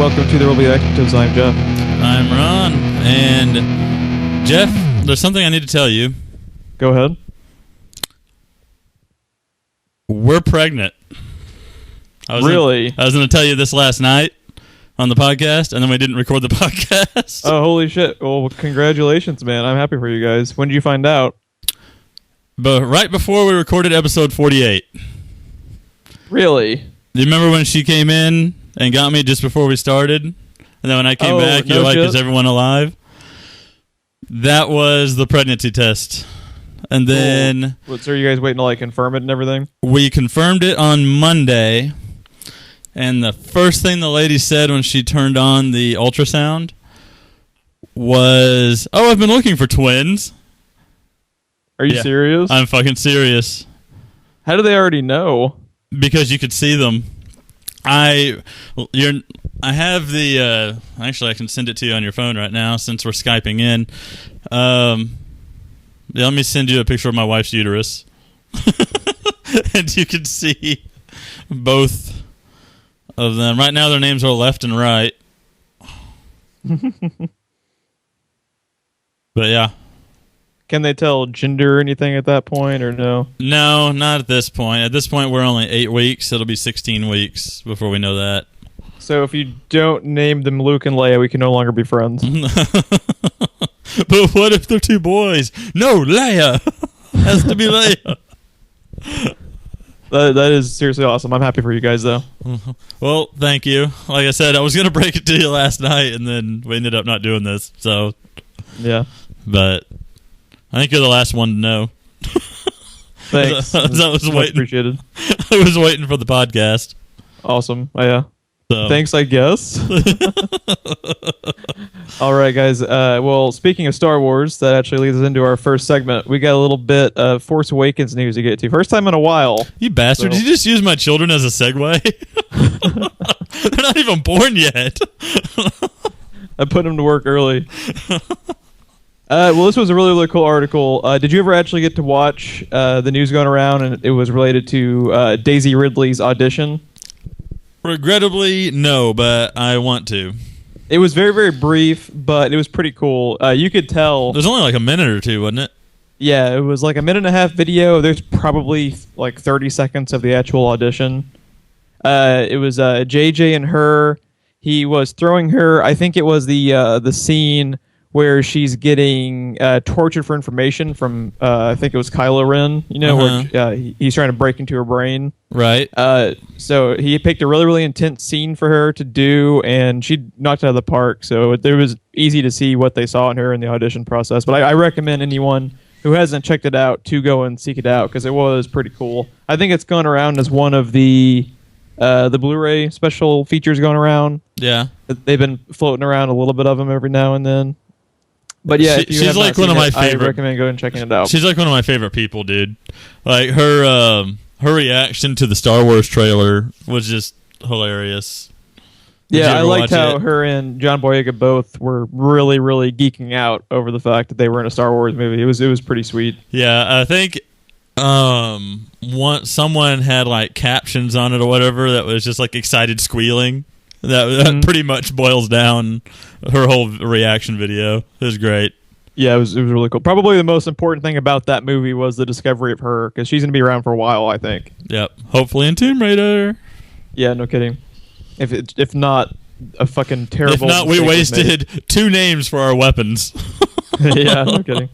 welcome to the Ridley Actives. I'm Jeff. I'm Ron. And Jeff, there's something I need to tell you. Go ahead. We're pregnant. Really? I was going to tell you this last night on the podcast, and then we didn't record the podcast. Oh, holy shit. Well, congratulations, man. I'm happy for you guys. When did you find out? But right before we recorded episode 48. Really? Do you remember when she came in and got me just before we started? And then when I came back, you're like, is everyone alive? That was the pregnancy test. And then... Cool. So are you guys waiting to confirm it and everything? We confirmed it on Monday. And the first thing the lady said when she turned on the ultrasound was, "Oh, I've been looking for twins." Are you serious? I'm fucking serious. How do they already know? Because you could see them. I have the... actually, I can send it to you on your phone right now since we're Skyping in. Let me send you a picture of my wife's uterus. And you can see both of them. Right now, their names are left and right. But yeah. Can they tell gender or anything at that point, or no? No, not at this point. At this point, we're only 8 weeks. It'll be 16 weeks before we know that. So if you don't name them Luke and Leia, we can no longer be friends. But what if they're two boys? No, Leia! Has to be Leia. That is seriously awesome. I'm happy for you guys, though. Well, thank you. Like I said, I was going to break it to you last night, and then we ended up not doing this. So, yeah. But I think you're the last one to know. Thanks. I was waiting. Appreciated. I was waiting for the podcast. Awesome. Oh, yeah. So. Thanks, I guess. All right, guys. Well, speaking of Star Wars, that actually leads us into our first segment. We got a little bit of Force Awakens news to get to. First time in a while. You bastard. So. Did you just use my children as a segue? They're not even born yet. I put them to work early. Well, this was a really, really cool article. Did you ever actually get to watch the news going around, and it was related to Daisy Ridley's audition? Regrettably, no, but I want to. It was very, very brief, but it was pretty cool. You could tell... It was only like a minute or two, wasn't it? Yeah, it was like a minute and a half video. There's probably like 30 seconds of the actual audition. It was JJ and her. He was throwing her... I think it was the scene where she's getting tortured for information from, I think it was Kylo Ren, where he's trying to break into her brain. Right. So he picked a really, really intense scene for her to do, and she knocked it out of the park. So it was easy to see what they saw in her in the audition process. But I recommend anyone who hasn't checked it out to go and seek it out, because it was pretty cool. I think it's gone around as one of the Blu-ray special features going around. Yeah. They've been floating around a little bit of them every now and then. But yeah, she's like one of my favorite. I recommend going and checking it out. She's like one of my favorite people, dude. Like her reaction to the Star Wars trailer was just hilarious. Yeah, I liked how her and John Boyega both were really, really geeking out over the fact that they were in a Star Wars movie. It was pretty sweet. Yeah, I think someone had like captions on it or whatever that was just like excited squealing. That pretty much boils down her whole reaction video. It was great. Yeah, it was really cool. Probably the most important thing about that movie was the discovery of her, because she's going to be around for a while, I think. Yep. Hopefully in Tomb Raider. Yeah, no kidding. If not, a fucking terrible... If not, we wasted 2 names for our weapons. Yeah, no kidding.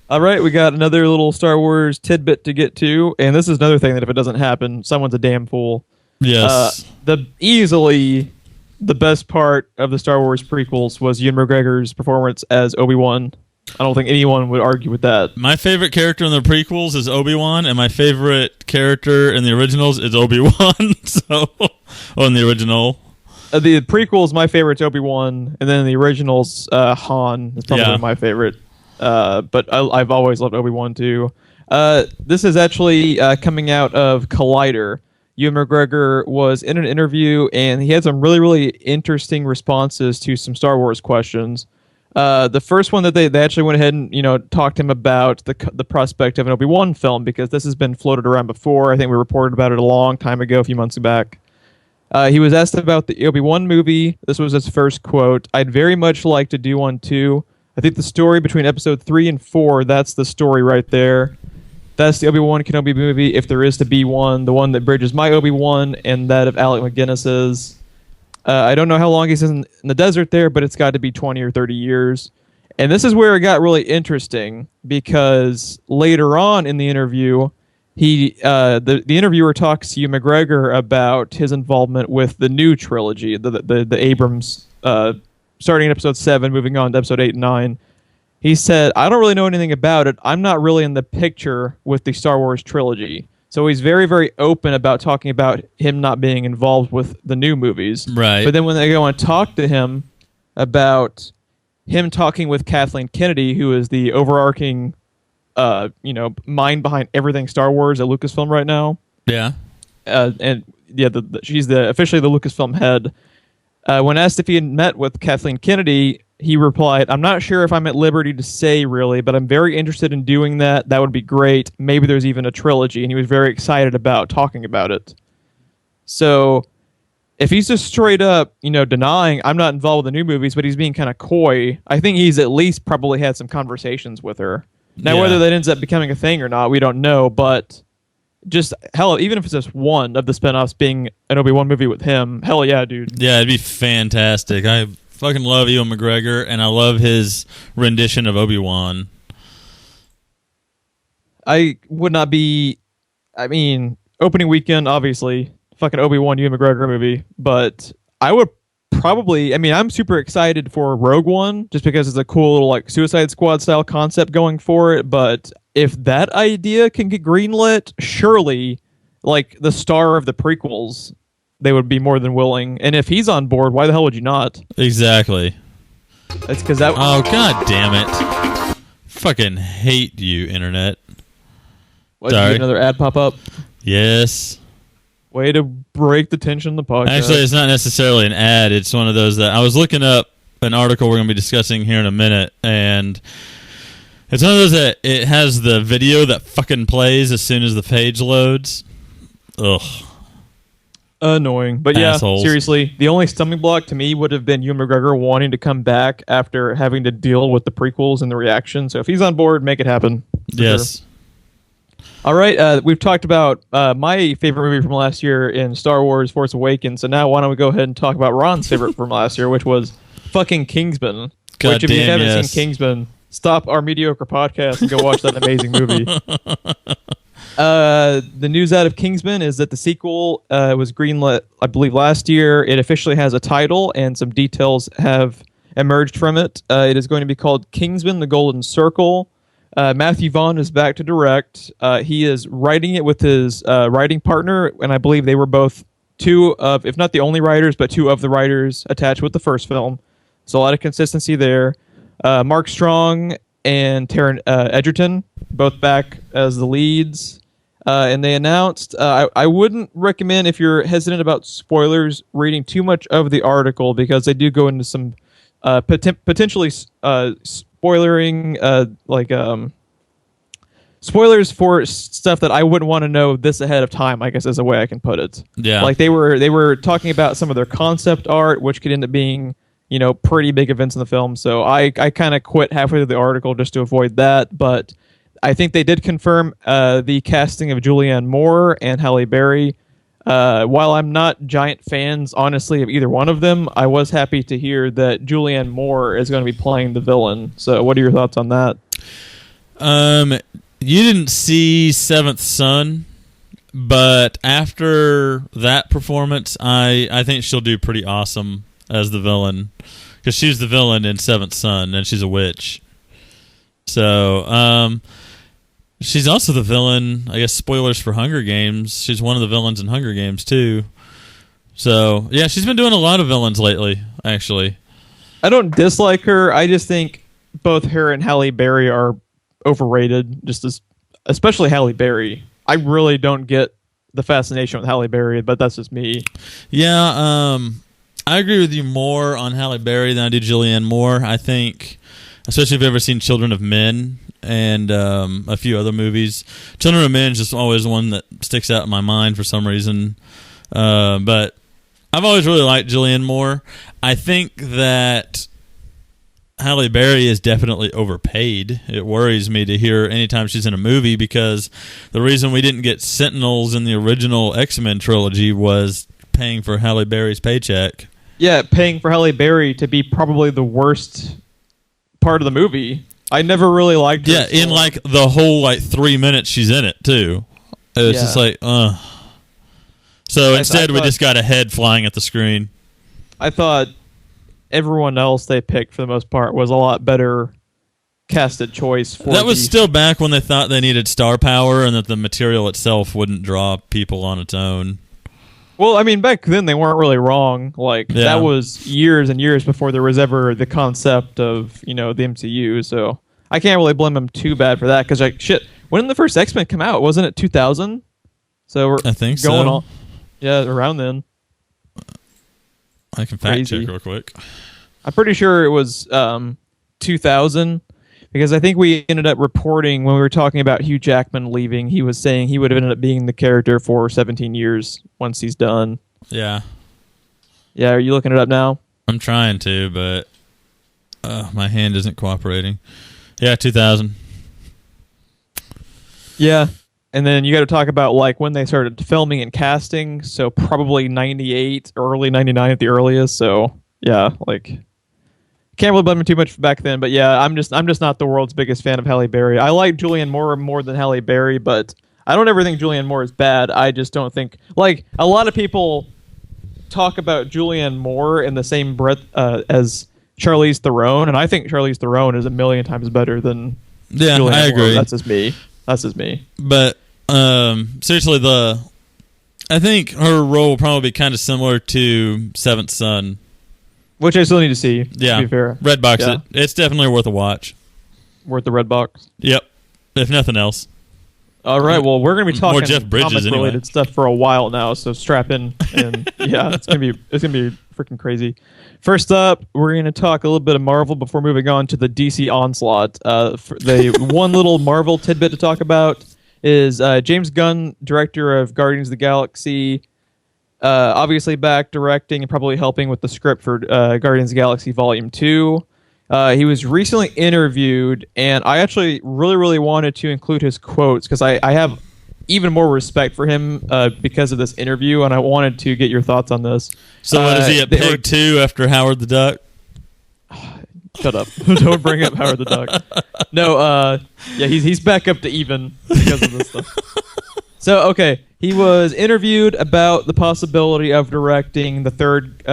All right, we got another little Star Wars tidbit to get to, and this is another thing that if it doesn't happen, someone's a damn fool. Yes. Easily... the best part of the Star Wars prequels was Ewan McGregor's performance as Obi-Wan. I don't think anyone would argue with that. My favorite character in the prequels is Obi-Wan, and my favorite character in the originals is Obi-Wan. In the original. The prequels, my favorite's Obi-Wan, and then the originals, Han is probably my favorite. But I've always loved Obi-Wan too. This is actually coming out of Collider. Ewan McGregor was in an interview, and he had some really, really interesting responses to some Star Wars questions. The first one that they actually went ahead and talked to him about the prospect of an Obi-Wan film, because this has been floated around before. I think we reported about it a long time ago, a few months back. He was asked about the Obi-Wan movie. This was his first quote. I'd very much like to do one too. I think the story between episode 3 and 4, that's the story right there. That's the Obi-Wan Kenobi movie, if there is to be one. The one that bridges my Obi-Wan and that of Alec McGuinness's. I don't know how long he's in the desert there, but it's got to be 20 or 30 years. And this is where it got really interesting, because later on in the interview, the interviewer talks to Ewan McGregor about his involvement with the new trilogy, the Abrams, starting in episode 7, moving on to episode 8 and 9. He said, I don't really know anything about it. I'm not really in the picture with the Star Wars trilogy. So he's very, very open about talking about him not being involved with the new movies. Right. But then when they go and talk to him about him talking with Kathleen Kennedy, who is the overarching, mind behind everything Star Wars at Lucasfilm right now. Yeah. She's officially the Lucasfilm head. When asked if he had met with Kathleen Kennedy, he replied, I'm not sure if I'm at liberty to say, really, but I'm very interested in doing that. That would be great. Maybe there's even a trilogy. And he was very excited about talking about it. So if he's just straight up, denying I'm not involved with the new movies, but he's being kind of coy, I think he's at least probably had some conversations with her. Now, whether that ends up becoming a thing or not, we don't know. But just, hell, even if it's just one of the spinoffs being an Obi-Wan movie with him, hell yeah, dude. Yeah, it'd be fantastic. I fucking love Ewan McGregor, and I love his rendition of Obi-Wan. I would not be... opening weekend, obviously, fucking Obi-Wan Ewan McGregor movie, but I would probably... I'm super excited for Rogue One, just because it's a cool little, Suicide Squad-style concept going for it, but if that idea can get greenlit, surely, the star of the prequels... they would be more than willing. And if he's on board, why the hell would you not? Exactly. That's because that... Oh, god damn it. Fucking hate you, internet. What, did you get another ad pop up? Yes. Way to break the tension in the podcast. Actually, it's not necessarily an ad. It's one of those that... I was looking up an article we're going to be discussing here in a minute, and it's one of those that it has the video that fucking plays as soon as the page loads. Ugh. Annoying. But Assholes. Yeah, seriously, the only stumbling block to me would have been Ewan McGregor wanting to come back after having to deal with the prequels and the reaction. So if he's on board, make it happen. Yes. Sure. All right, we've talked about my favorite movie from last year in Star Wars Force Awakens, so now why don't we go ahead and talk about Ron's favorite from last year, which was fucking Kingsman. Which if you haven't seen Kingsman, stop our mediocre podcast and go watch that amazing movie. The news out of Kingsman is that the sequel was greenlit, I believe, last year. It officially has a title, and some details have emerged from it. It is going to be called Kingsman: The Golden Circle. Matthew Vaughn is back to direct. He is writing it with his writing partner, and I believe they were both two of, if not the only writers, but two of the writers attached with the first film. So a lot of consistency there. Mark Strong and Taron Egerton, both back as the leads. And they announced, I wouldn't recommend, if you're hesitant about spoilers, reading too much of the article, because they do go into some potentially spoilering, spoilers for stuff that I wouldn't want to know this ahead of time, I guess is a way I can put it. Yeah. They were talking about some of their concept art, which could end up being, pretty big events in the film. So I kind of quit halfway through the article just to avoid that, but I think they did confirm the casting of Julianne Moore and Halle Berry. While I'm not giant fans, honestly, of either one of them, I was happy to hear that Julianne Moore is going to be playing the villain. So what are your thoughts on that? You didn't see Seventh Son, but after that performance, I think she'll do pretty awesome as the villain, because she's the villain in Seventh Son, and she's a witch. So, she's also the villain, I guess, spoilers for Hunger Games. She's one of the villains in Hunger Games, too. So, yeah, she's been doing a lot of villains lately, actually. I don't dislike her. I just think both her and Halle Berry are overrated, especially Halle Berry. I really don't get the fascination with Halle Berry, but that's just me. Yeah, I agree with you more on Halle Berry than I do Julianne Moore. I think, especially if you've ever seen Children of Men and a few other movies. Children of Men is just always one that sticks out in my mind for some reason. But I've always really liked Julianne Moore. I think that Halle Berry is definitely overpaid. It worries me to hear anytime she's in a movie, because the reason we didn't get Sentinels in the original X-Men trilogy was paying for Halle Berry's paycheck. Yeah, paying for Halle Berry to be probably the worst part of the movie. I never really liked her. Yeah, in like the whole 3 minutes she's in it too. It's just like, So instead we just got a head flying at the screen. I thought everyone else they picked for the most part was a lot better casted choice. That was still back when they thought they needed star power and that the material itself wouldn't draw people on its own. Well, I mean, back then they weren't really wrong. That was years and years before there was ever the concept of, the MCU. So I can't really blame them too bad for that, because when did the first X-Men come out? Wasn't it 2000? So I think going on. Yeah, around then. I can fact check real quick. I'm pretty sure it was 2000, because I think we ended up reporting when we were talking about Hugh Jackman leaving, he was saying he would have ended up being the character for 17 years once he's done. Yeah. Yeah, are you looking it up now? I'm trying to, but my hand isn't cooperating. Yeah, 2000. Yeah. And then you got to talk about when they started filming and casting. So probably 98, early 99 at the earliest. So yeah, can't really blame him too much back then. But yeah, I'm just not the world's biggest fan of Halle Berry. I like Julianne Moore more than Halle Berry, but I don't ever think Julianne Moore is bad. I just don't think a lot of people talk about Julianne Moore in the same breath as Charlize Theron, and I think Charlize Theron is a million times better than Julianne I agree. Moore. That's just me. But seriously, I think her role will probably be kind of similar to Seventh Son, which I still need to see. Yeah, to be fair. Redbox Yeah. it. It's definitely worth a watch. Worth the red box. Yep, if nothing else. All right. Well, we're going to be talking Jeff Bridges comic-related stuff for a while now, so strap in, and yeah, it's gonna be freaking crazy. First up, we're going to talk a little bit of Marvel before moving on to the DC onslaught. The one little Marvel tidbit to talk about is James Gunn, director of Guardians of the Galaxy, obviously back directing and probably helping with the script for Guardians of the Galaxy Volume 2. He was recently interviewed, and I actually really, really wanted to include his quotes because I have even more respect for him because of this interview, and I wanted to get your thoughts on this. So what, is he at Peg 2 after Howard the Duck? Shut up. Don't bring up Howard the Duck. No, yeah, he's back up to even because of this stuff. So, okay, he was interviewed about the possibility of directing the third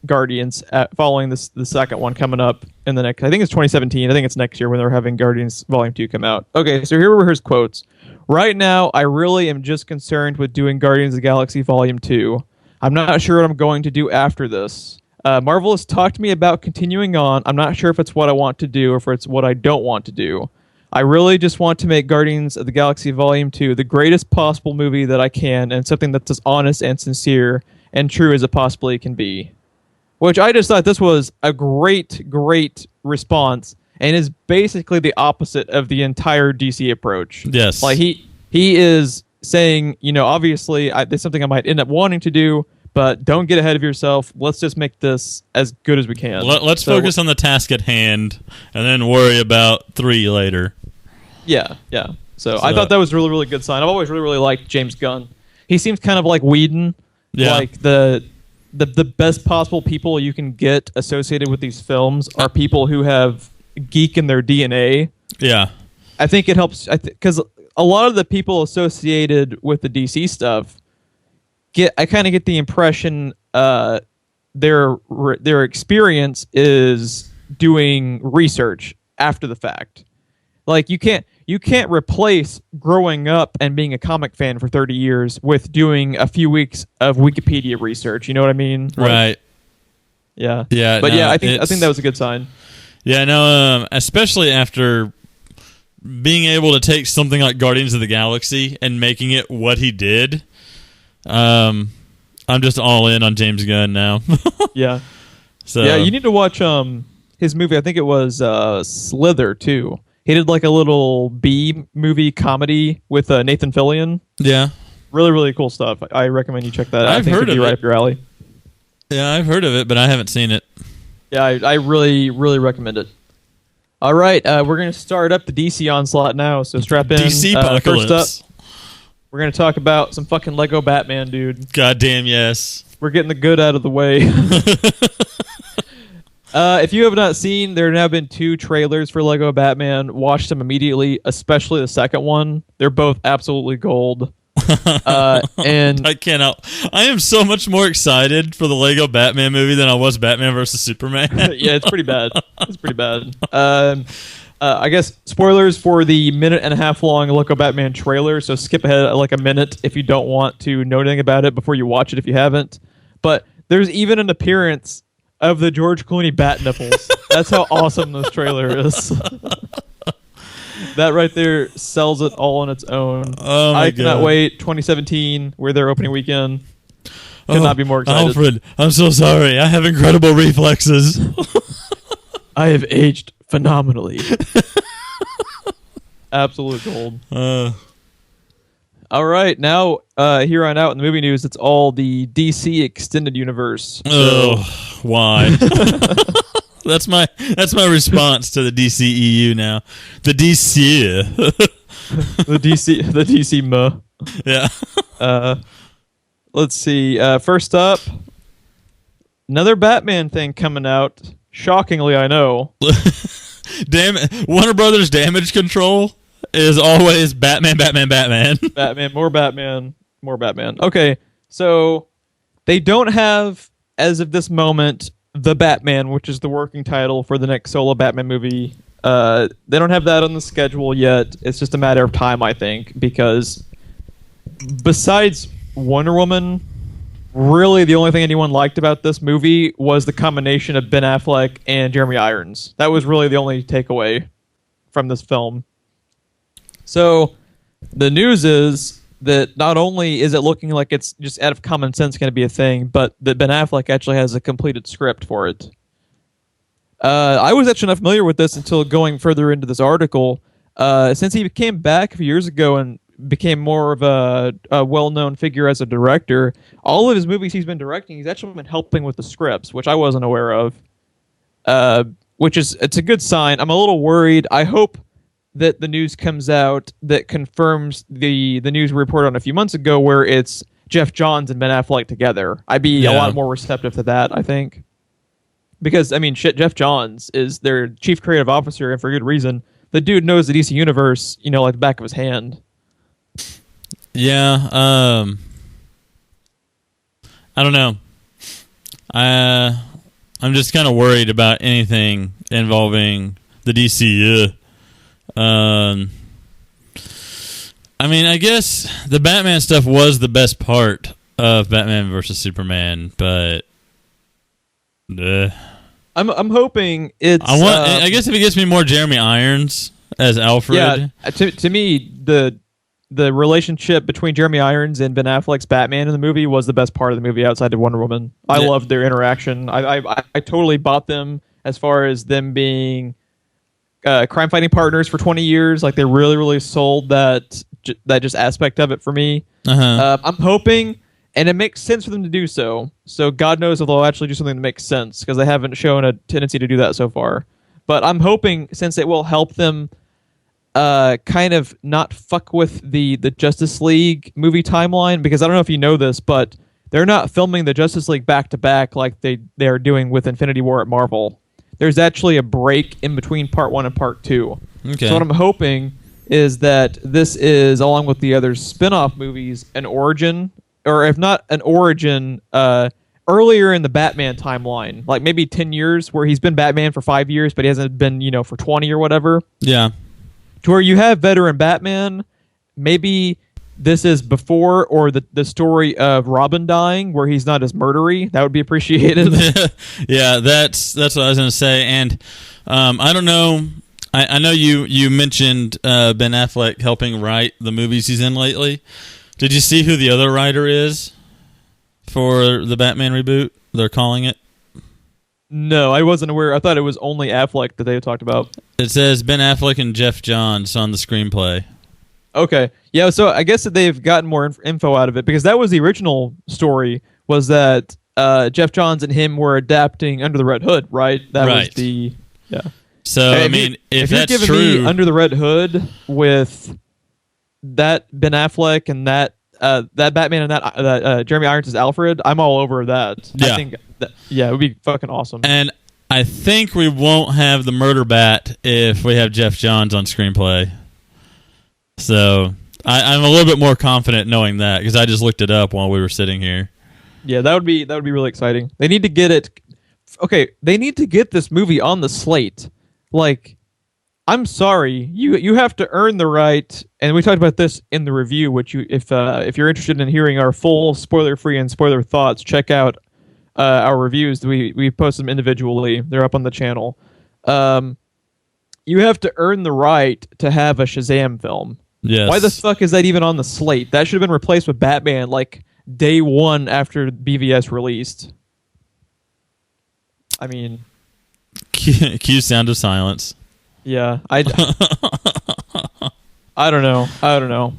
Guardians following the second one coming up in the next, I think it's 2017. I think it's next year when they're having Guardians Volume 2 come out. Okay, so here were his quotes. Right now, I really am just concerned with doing Guardians of the Galaxy Volume 2. I'm not sure what I'm going to do after this. Marvel has talked to me about continuing on. I'm not sure if it's what I want to do or if it's what I don't want to do. I really just want to make Guardians of the Galaxy Volume 2 the greatest possible movie that I can, and something that's as honest and sincere and true as it possibly can be. Which I just thought this was a great, great response, and is basically the opposite of the entire DC approach. Yes. He is saying, obviously, there's something I might end up wanting to do, but don't get ahead of yourself. Let's just make this as good as we can. Let's focus on the task at hand, and then worry about 3 later. Yeah. So I thought that was a really, really good sign. I've always really, really liked James Gunn. He seems kind of like Whedon. Yeah. Like the best possible people you can get associated with these films are people who have geek in their DNA. Yeah. I think it helps because a lot of the people associated with the DC stuff I kind of get the impression their experience is doing research after the fact. Like you can't replace growing up and being a comic fan for 30 years with doing a few weeks of Wikipedia research. You know what I mean? Right. Yeah. Yeah. But I think that was a good sign. Yeah. No. Especially after being able to take something like Guardians of the Galaxy and making it what he did. I'm just all in on James Gunn now. Yeah. So yeah, you need to watch his movie. I think it was Slither too. He did like a little B movie comedy with Nathan Fillion. Yeah. Really, really cool stuff. I recommend you check that out. I've heard it'd be of right it. up your alley. Yeah, I've heard of it, but I haven't seen it. Yeah, I really, really recommend it. All right, we're going to start up the DC onslaught now, so strap in. DC apocalypse. First up, we're going to talk about some fucking Lego Batman, dude. Goddamn yes. We're getting the good out of the way. If you have not seen, there have now been 2 trailers for Lego Batman. Watch them immediately, especially the second one. They're both absolutely gold. And I cannot. I am so much more excited for the Lego Batman movie than I was Batman versus Superman. Yeah, it's pretty bad. It's pretty bad. I guess spoilers for the 1.5-minute long Lego Batman trailer. So skip ahead like a minute if you don't want to know anything about it before you watch it if you haven't. But there's even an appearance of the George Clooney bat nipples. That's how awesome this trailer is. That right there sells it all on its own. Oh my I cannot wait. 2017, we're their opening weekend. Could not be more excited. Alfred, I'm so sorry. I have incredible reflexes. I have aged phenomenally. Absolute gold. All right, now here on out in the movie news, it's all the DC extended universe. Oh, why? That's my response to the DCEU now. The DC. the DC muh. Yeah. Let's see. First up, another Batman thing coming out. Shockingly, I know. Warner Brothers Damage Control is always Batman. Batman, more Batman, more Batman. Okay, so they don't have, as of this moment, The Batman, which is the working title for the next solo Batman movie. They don't have that on the schedule yet. It's just a matter of time, I think, because besides Wonder Woman, really the only thing anyone liked about this movie was the combination of Ben Affleck and Jeremy Irons. That was really the only takeaway from this film. So the news is that not only is it looking like it's just out of common sense going to be a thing, but that Ben Affleck actually has a completed script for it. I was actually not familiar with this until going further into this article. Since he came back a few years ago and became more of a well-known figure as a director, all of his movies he's been directing, he's actually been helping with the scripts, which I wasn't aware of. It's a good sign. I'm a little worried. I hope that the news comes out that confirms the news we reported on a few months ago where it's Geoff Johns and Ben Affleck together. I'd be a lot more receptive to that, I think. Because, I mean, Geoff Johns is their chief creative officer, and for good reason. The dude knows the DC Universe, like the back of his hand. Yeah, I don't know. I'm just kind of worried about anything involving the DCU. I mean, I guess the Batman stuff was the best part of Batman versus Superman, but I'm hoping it's. I guess if it gets me more Jeremy Irons as Alfred. Yeah, to me the relationship between Jeremy Irons and Ben Affleck's Batman in the movie was the best part of the movie outside of Wonder Woman. I loved their interaction. I totally bought them as far as them being crime fighting partners for 20 years. Like they really, really sold that just aspect of it for me. I'm hoping, and it makes sense for them to do so. So God knows if they'll actually do something that makes sense because they haven't shown a tendency to do that so far. But I'm hoping since it will help them kind of not fuck with the Justice League movie timeline, because I don't know if you know this, but they're not filming the Justice League back to back like they're doing with Infinity War at Marvel. There's actually a break in between part 1 and part 2. Okay. So what I'm hoping is that this is, along with the other spin-off movies, an origin, or if not an origin, earlier in the Batman timeline, like maybe 10 years, where he's been Batman for 5 years, but he hasn't been, for 20 or whatever. Yeah. To where you have veteran Batman, maybe this is before or the story of Robin dying, where he's not as murdery. That would be appreciated. Yeah, that's what I was going to say. And I don't know. I know you mentioned Ben Affleck helping write the movies he's in lately. Did you see who the other writer is for the Batman reboot? They're calling it. No, I wasn't aware. I thought it was only Affleck that they had talked about. It says Ben Affleck and Geoff Johns on the screenplay. Okay. Yeah, so I guess that they've gotten more info out of it, because that was the original story, was that Jeff Johns and him were adapting Under the Red Hood, right? That was the So I mean, if that's you're giving true, me Under the Red Hood with that Ben Affleck and that Batman and that Jeremy Irons as Alfred, I'm all over that. Yeah. I think it would be fucking awesome. And I think we won't have the Murder Bat if we have Jeff Johns on screenplay. So I'm a little bit more confident knowing that because I just looked it up while we were sitting here. Yeah, that would be really exciting. They need to get it. Okay, they need to get this movie on the slate. Like, I'm sorry, you have to earn the right, and we talked about this in the review. Which if you're interested in hearing our full spoiler-free and spoiler thoughts, check out our reviews. We post them individually. They're up on the channel. You have to earn the right to have a Shazam film. Yes. Why the fuck is that even on the slate? That should have been replaced with Batman like day one after BVS released. I mean, cue sound of silence. Yeah, I don't know.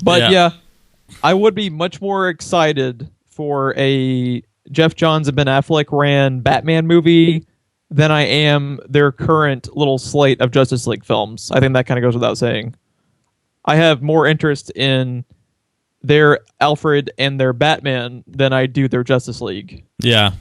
But yeah, I would be much more excited for a Jeff Johns and Ben Affleck ran Batman movie than I am their current little slate of Justice League films. I think that kind of goes without saying. I have more interest in their Alfred and their Batman than I do their Justice League. Yeah.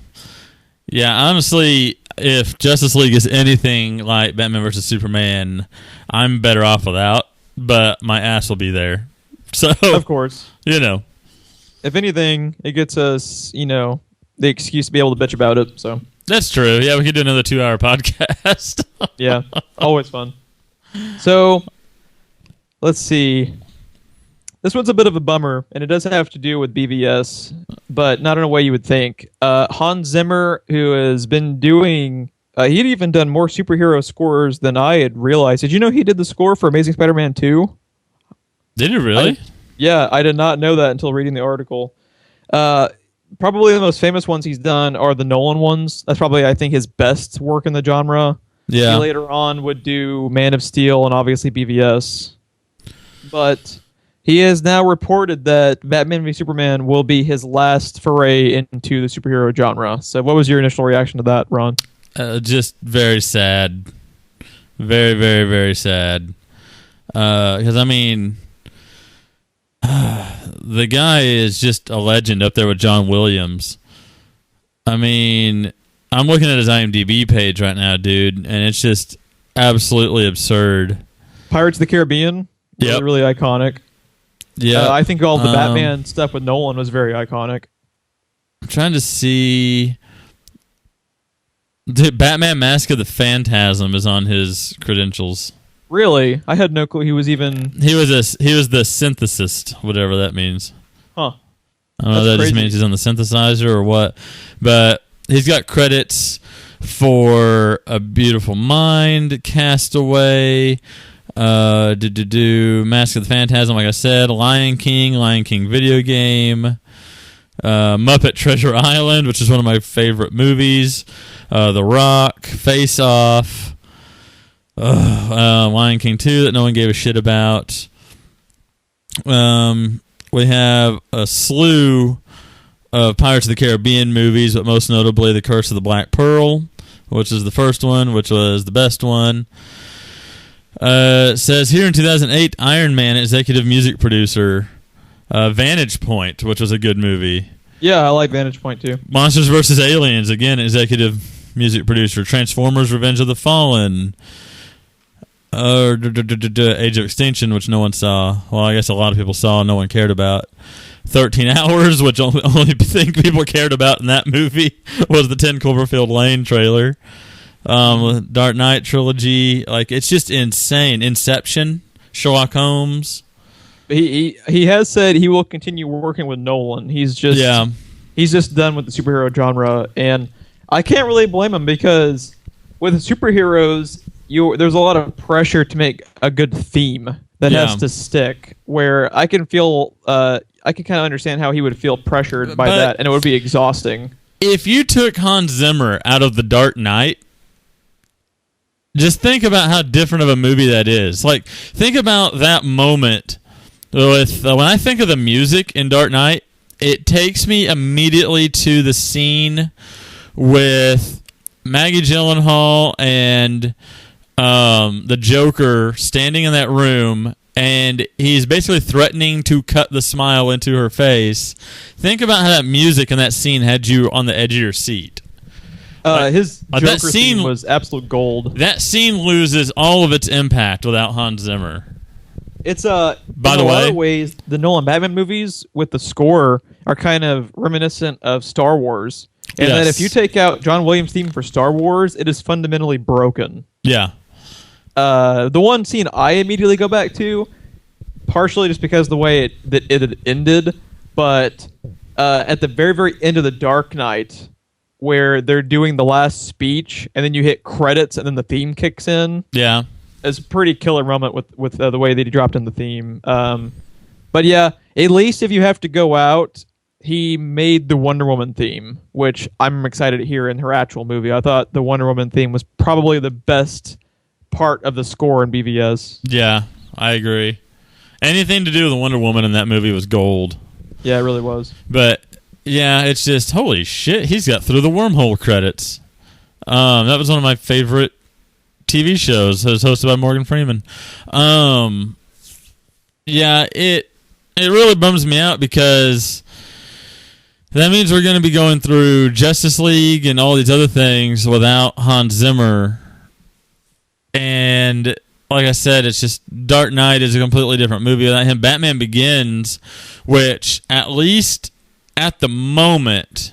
Yeah, honestly, if Justice League is anything like Batman vs. Superman, I'm better off without, but my ass will be there. So, of course. If anything, it gets us, the excuse to be able to bitch about it. So that's true. Yeah, we could do another 2-hour podcast. Yeah, always fun. So, let's see. This one's a bit of a bummer, and it does have to do with BVS, but not in a way you would think. Hans Zimmer, who has been doing... he'd even done more superhero scores than I had realized. Did you know he did the score for Amazing Spider-Man 2? Did he really? I did not know that until reading the article. Probably the most famous ones he's done are the Nolan ones. That's probably, I think, his best work in the genre. Yeah. He later on would do Man of Steel and obviously BVS. But... he has now reported that Batman v Superman will be his last foray into the superhero genre. So what was your initial reaction to that, Ron? Just very sad. Very, very, very sad. Because, I mean, the guy is just a legend up there with John Williams. I mean, I'm looking at his IMDb page right now, dude, and it's just absolutely absurd. Pirates of the Caribbean? Yep. Really iconic. Yeah, I think all the Batman stuff with Nolan was very iconic. I'm trying to see. Dude, Batman Mask of the Phantasm is on his credentials. Really? I had no clue he was even... He was the synthesist, whatever that means. Huh. I don't know if that just means he's on the synthesizer or what. But he's got credits for A Beautiful Mind, Castaway... Mask of the Phantasm, like I said, Lion King video game, Muppet Treasure Island, which is one of my favorite movies, The Rock, Face Off, Lion King 2 that no one gave a shit about. We have a slew of Pirates of the Caribbean movies, but most notably The Curse of the Black Pearl, which is the first one, which was the best one. Says here in 2008, Iron Man executive music producer, Vantage Point, which was a good movie. Yeah, I like Vantage Point too. Monsters vs. Aliens, again, executive music producer. Transformers: Revenge of the Fallen. Age of Extinction, which no one saw. Well, I guess a lot of people saw and no one cared about. 13 Hours, which only thing people cared about in that movie was the 10 Cloverfield Lane trailer. Dark Knight trilogy, like it's just insane. Inception, Sherlock Holmes. He has said he will continue working with Nolan. He's just done with the superhero genre, and I can't really blame him because with superheroes, there's a lot of pressure to make a good theme that has to stick. Where I can feel, I can kind of understand how he would feel pressured by that, and it would be exhausting. If you took Hans Zimmer out of The Dark Knight. Just think about how different of a movie that is. Like, think about that moment with when I think of the music in Dark Knight, it takes me immediately to the scene with Maggie Gyllenhaal and the Joker standing in that room, and he's basically threatening to cut the smile into her face. Think about how that music and that scene had you on the edge of your seat. His Joker scene was absolute gold. That scene loses all of its impact without Hans Zimmer. It's by the way, a lot of ways, the Nolan Batman movies with the score are kind of reminiscent of Star Wars. And that if you take out John Williams' theme for Star Wars, it is fundamentally broken. Yeah. The one scene I immediately go back to, partially just because of the way it ended, but at the very, very end of The Dark Knight, where they're doing the last speech, and then you hit credits, and then the theme kicks in. Yeah. It's a pretty killer moment with the way that he dropped in the theme. But yeah, at least if you have to go out, he made the Wonder Woman theme, which I'm excited to hear in her actual movie. I thought the Wonder Woman theme was probably the best part of the score in BVS. Yeah, I agree. Anything to do with the Wonder Woman in that movie was gold. Yeah, it really was. But yeah, it's just, holy shit, he's got through the wormhole credits. That was one of my favorite TV shows. It was hosted by Morgan Freeman. Yeah, it really bums me out because that means we're going to be going through Justice League and all these other things without Hans Zimmer. And like I said, it's just Dark Knight is a completely different movie without him. Batman Begins, which at least at the moment,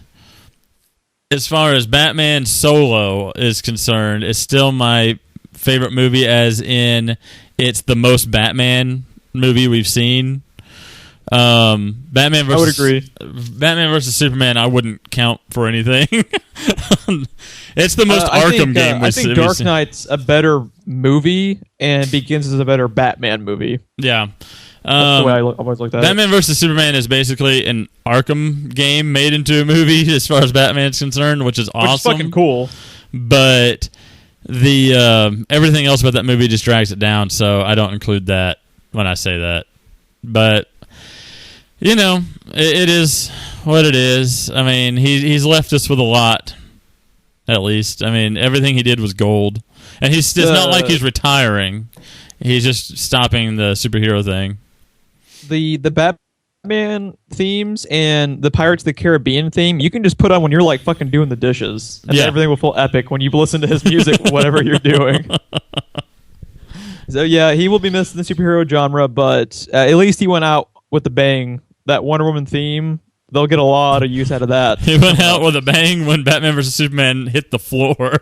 as far as Batman Solo is concerned, is still my favorite movie, as in it's the most Batman movie we've seen. Batman versus, I would agree. Batman versus Superman, I wouldn't count for anything. It's the most Arkham game. I think Dark Knight's a better movie, and Begins is a better Batman movie. Yeah. That's the way I always looked at it. Batman versus Superman is basically an Arkham game made into a movie as far as Batman's concerned, which is awesome. Which is fucking cool. But the everything else about that movie just drags it down, so I don't include that when I say that. But you know, it is what it is. I mean, he's left us with a lot, at least. I mean, everything he did was gold. And it's not like he's retiring. He's just stopping the superhero thing. The Batman themes and the Pirates of the Caribbean theme, you can just put on when you're like fucking doing the dishes. And everything will feel epic when you listen to his music, whatever you're doing. So yeah, he will be missed in the superhero genre, but at least he went out with a bang. That Wonder Woman theme, they'll get a lot of use out of that. He went out with a bang when Batman vs. Superman hit the floor.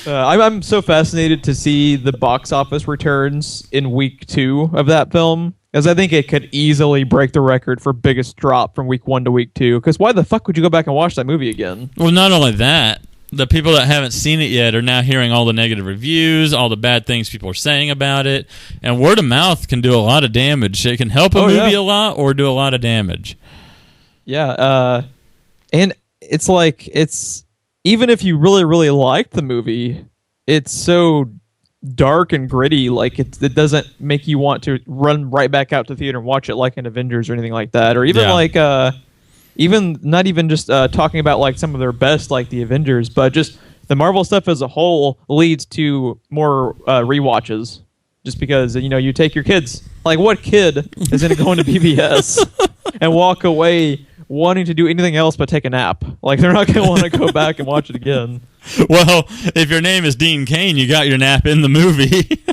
I'm so fascinated to see the box office returns in week 2 of that film, because I think it could easily break the record for biggest drop from week 1 to week 2. Because why the fuck would you go back and watch that movie again? Well, not only that, the people that haven't seen it yet are now hearing all the negative reviews, all the bad things people are saying about it, and word of mouth can do a lot of damage. It can help a movie a lot or do a lot of damage. Yeah, and it's like, even if you really, really like the movie, it's so dark and gritty, like it doesn't make you want to run right back out to the theater and watch it like an Avengers or anything like that, or even even not even just talking about like some of their best, like the Avengers, but just the Marvel stuff as a whole leads to more rewatches. Just because, you know, you take your kids, like what kid is going to go into PBS and walk away wanting to do anything else but take a nap? Like they're not going to want to go back and watch it again. Well, if your name is Dean Cain, you got your nap in the movie.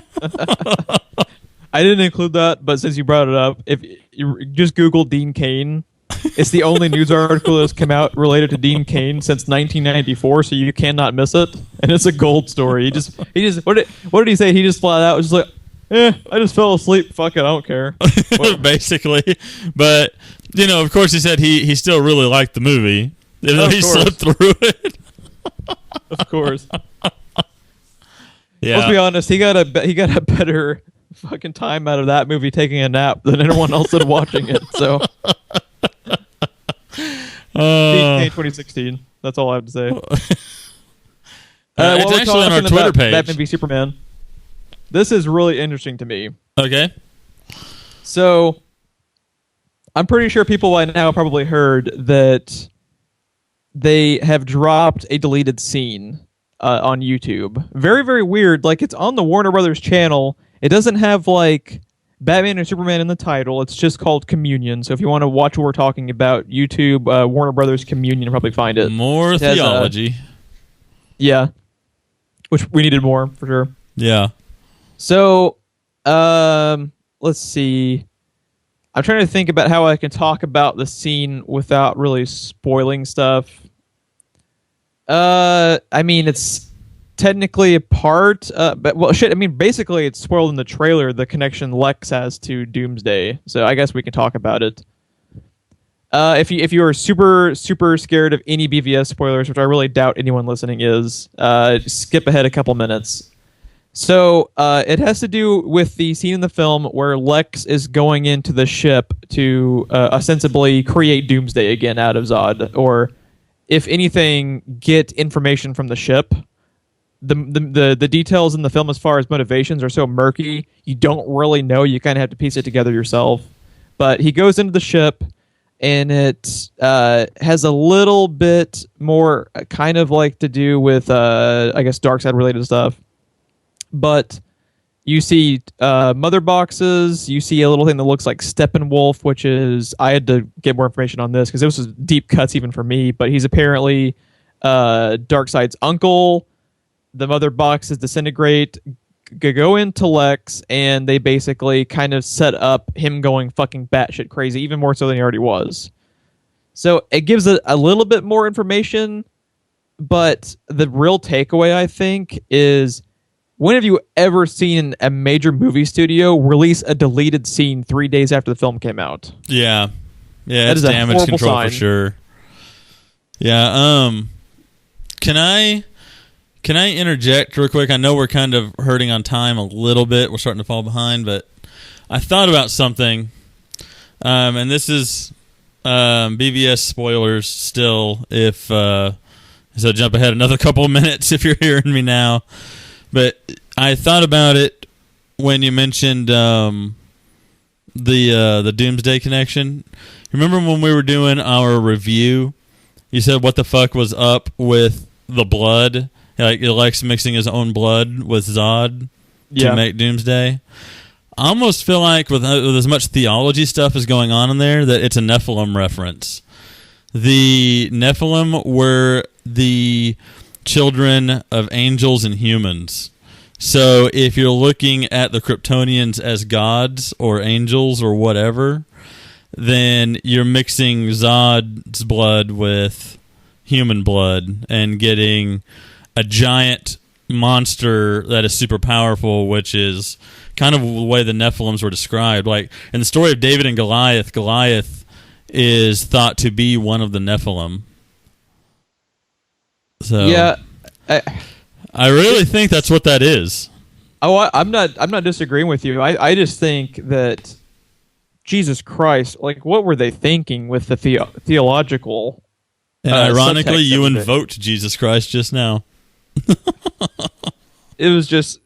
I didn't include that, but since you brought it up, if you just Google Dean Cain, it's the only news article that's come out related to Dean Cain since 1994, so you cannot miss it. And it's a gold story. He just what did he say? He just flat out was just like, I just fell asleep. Fuck it, I don't care. Basically. But, you know, of course he said he still really liked the movie, even though he slept through it. Of course. Yeah. Let's be honest, he got a better fucking time out of that movie taking a nap than anyone else did watching it. So 2016. That's all I have to say. It's actually on our Twitter page. Batman v Superman. This is really interesting to me. Okay. So I'm pretty sure people by now have probably heard that they have dropped a deleted scene on YouTube. Very, very weird. Like, it's on the Warner Brothers channel. It doesn't have, like, Batman and Superman in the title. It's just called Communion. So if you want to watch what we're talking about, YouTube, Warner Brothers Communion, you'll probably find it. More theology. Yeah. Which we needed more, for sure. Yeah. So, let's see. I'm trying to think about how I can talk about the scene without really spoiling stuff. I mean, it's technically a part, but well, shit. I mean, basically, it's spoiled in the trailer. The connection Lex has to Doomsday, so I guess we can talk about it. If you are super scared of any BVS spoilers, which I really doubt anyone listening is, skip ahead a couple minutes. So it has to do with the scene in the film where Lex is going into the ship to ostensibly create Doomsday again out of Zod, or if anything, get information from the ship. The details in the film as far as motivations are so murky, you don't really know. You kind of have to piece it together yourself. But he goes into the ship, and it has a little bit more kind of like to do with, I guess, Darkseid related stuff. But you see mother boxes. You see a little thing that looks like Steppenwolf, which is... I had to get more information on this because this was deep cuts even for me. But he's apparently Darkseid's uncle. The mother boxes disintegrate, go into Lex, and they basically kind of set up him going fucking batshit crazy, even more so than he already was. So it gives a little bit more information, but the real takeaway, I think, is... when have you ever seen a major movie studio release a deleted scene 3 days after the film came out? Yeah. Yeah, that it's damage control sign. For sure. Yeah, Can I interject real quick? I know we're kind of hurting on time a little bit. We're starting to fall behind, but I thought about something, and this is BVS spoilers still, so jump ahead another couple of minutes if you're hearing me now. But I thought about it when you mentioned the Doomsday connection. Remember when we were doing our review, you said what the fuck was up with the blood? Like Lex mixing his own blood with Zod to make Doomsday. I almost feel like with as much theology stuff is going on in there that it's a Nephilim reference. The Nephilim were the children of angels and humans. So if you're looking at the Kryptonians as gods or angels or whatever, then you're mixing Zod's blood with human blood and getting a giant monster that is super powerful, which is kind of the way the Nephilims were described. Like in the story of David and Goliath, Goliath is thought to be one of the Nephilim. So yeah, I really think that's what that is. Oh, I'm not disagreeing with you. I just think that Jesus Christ, like, what were they thinking with the theological? And ironically, you invoked Jesus Christ just now. It was just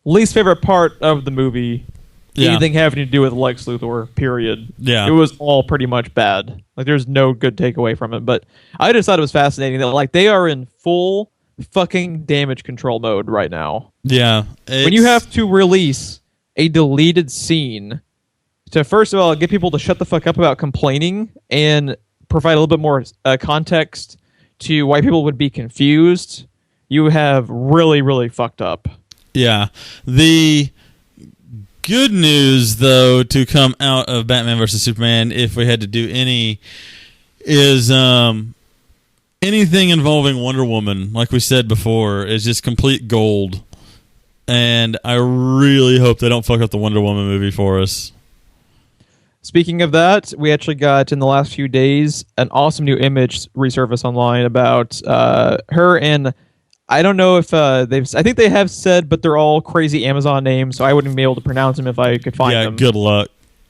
least favorite part of the movie. Yeah. Anything having to do with Lex Luthor, period. Yeah. It was all pretty much bad. Like, there's no good takeaway from it. But I just thought it was fascinating that, like, they are in full fucking damage control mode right now. Yeah. When you have to release a deleted scene to, first of all, get people to shut the fuck up about complaining and provide a little bit more context to why people would be confused, you have really, really fucked up. Yeah. The good news, though, to come out of Batman vs. Superman, if we had to do any, is anything involving Wonder Woman, like we said before, is just complete gold. And I really hope they don't fuck up the Wonder Woman movie for us. Speaking of that, we actually got in the last few days an awesome new image resurface online about her, and I don't know if I think they have said, but they're all crazy Amazon names, so I wouldn't be able to pronounce them if I could find them. Yeah, good luck.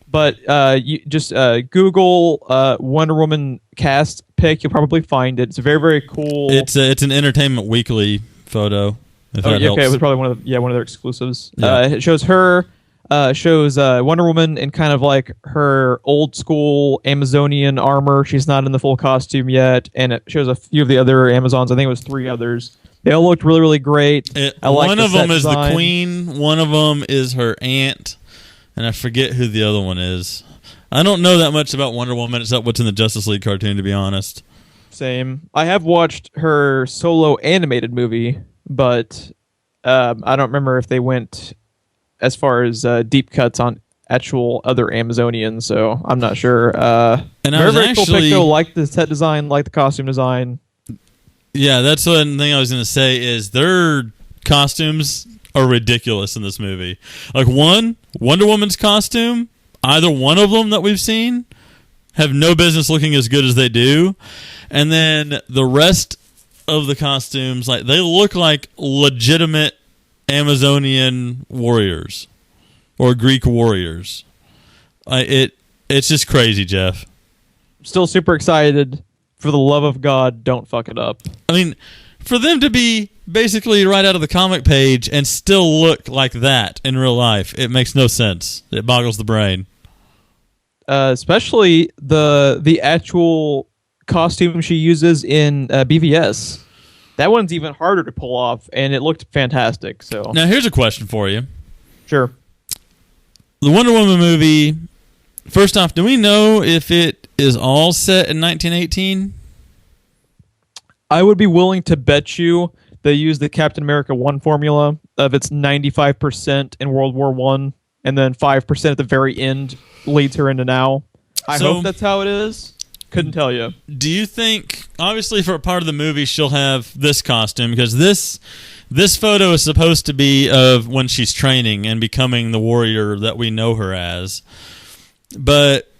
But you just Google Wonder Woman cast pic, you'll probably find it. It's a very, very cool. It's an Entertainment Weekly photo. If that helps. Okay, it was probably one of their exclusives. Yeah. It shows her. shows Wonder Woman in kind of like her old school Amazonian armor. She's not in the full costume yet, and it shows a few of the other Amazons. I think it was 3 others. They all looked really, really great. One of them is the queen. One of them is her aunt, and I forget who the other one is. I don't know that much about Wonder Woman except what's in the Justice League cartoon, to be honest. Same. I have watched her solo animated movie, but I don't remember if they went as far as deep cuts on actual other Amazonians, so I'm not sure. And very cool pick, though. Like the set design, like the costume design. Yeah, that's one thing I was going to say is their costumes are ridiculous in this movie. Like Wonder Woman's costume, either one of them that we've seen have no business looking as good as they do. And then the rest of the costumes, like they look like legitimate Amazonian warriors or Greek warriors. It's just crazy, Jeff. Still super excited. For the love of God, don't fuck it up. I mean, for them to be basically right out of the comic page and still look like that in real life, it makes no sense. It boggles the brain. Especially the actual costume she uses in BVS. That one's even harder to pull off, and it looked fantastic. So now here's a question for you. Sure. The Wonder Woman movie, first off, do we know if it is all set in 1918? I would be willing to bet you they use the Captain America 1 formula of it's 95% in World War I, and then 5% at the very end leads her into now. I hope that's how it is. Couldn't tell you. Do you think, obviously for a part of the movie, she'll have this costume, because this photo is supposed to be of when she's training and becoming the warrior that we know her as. But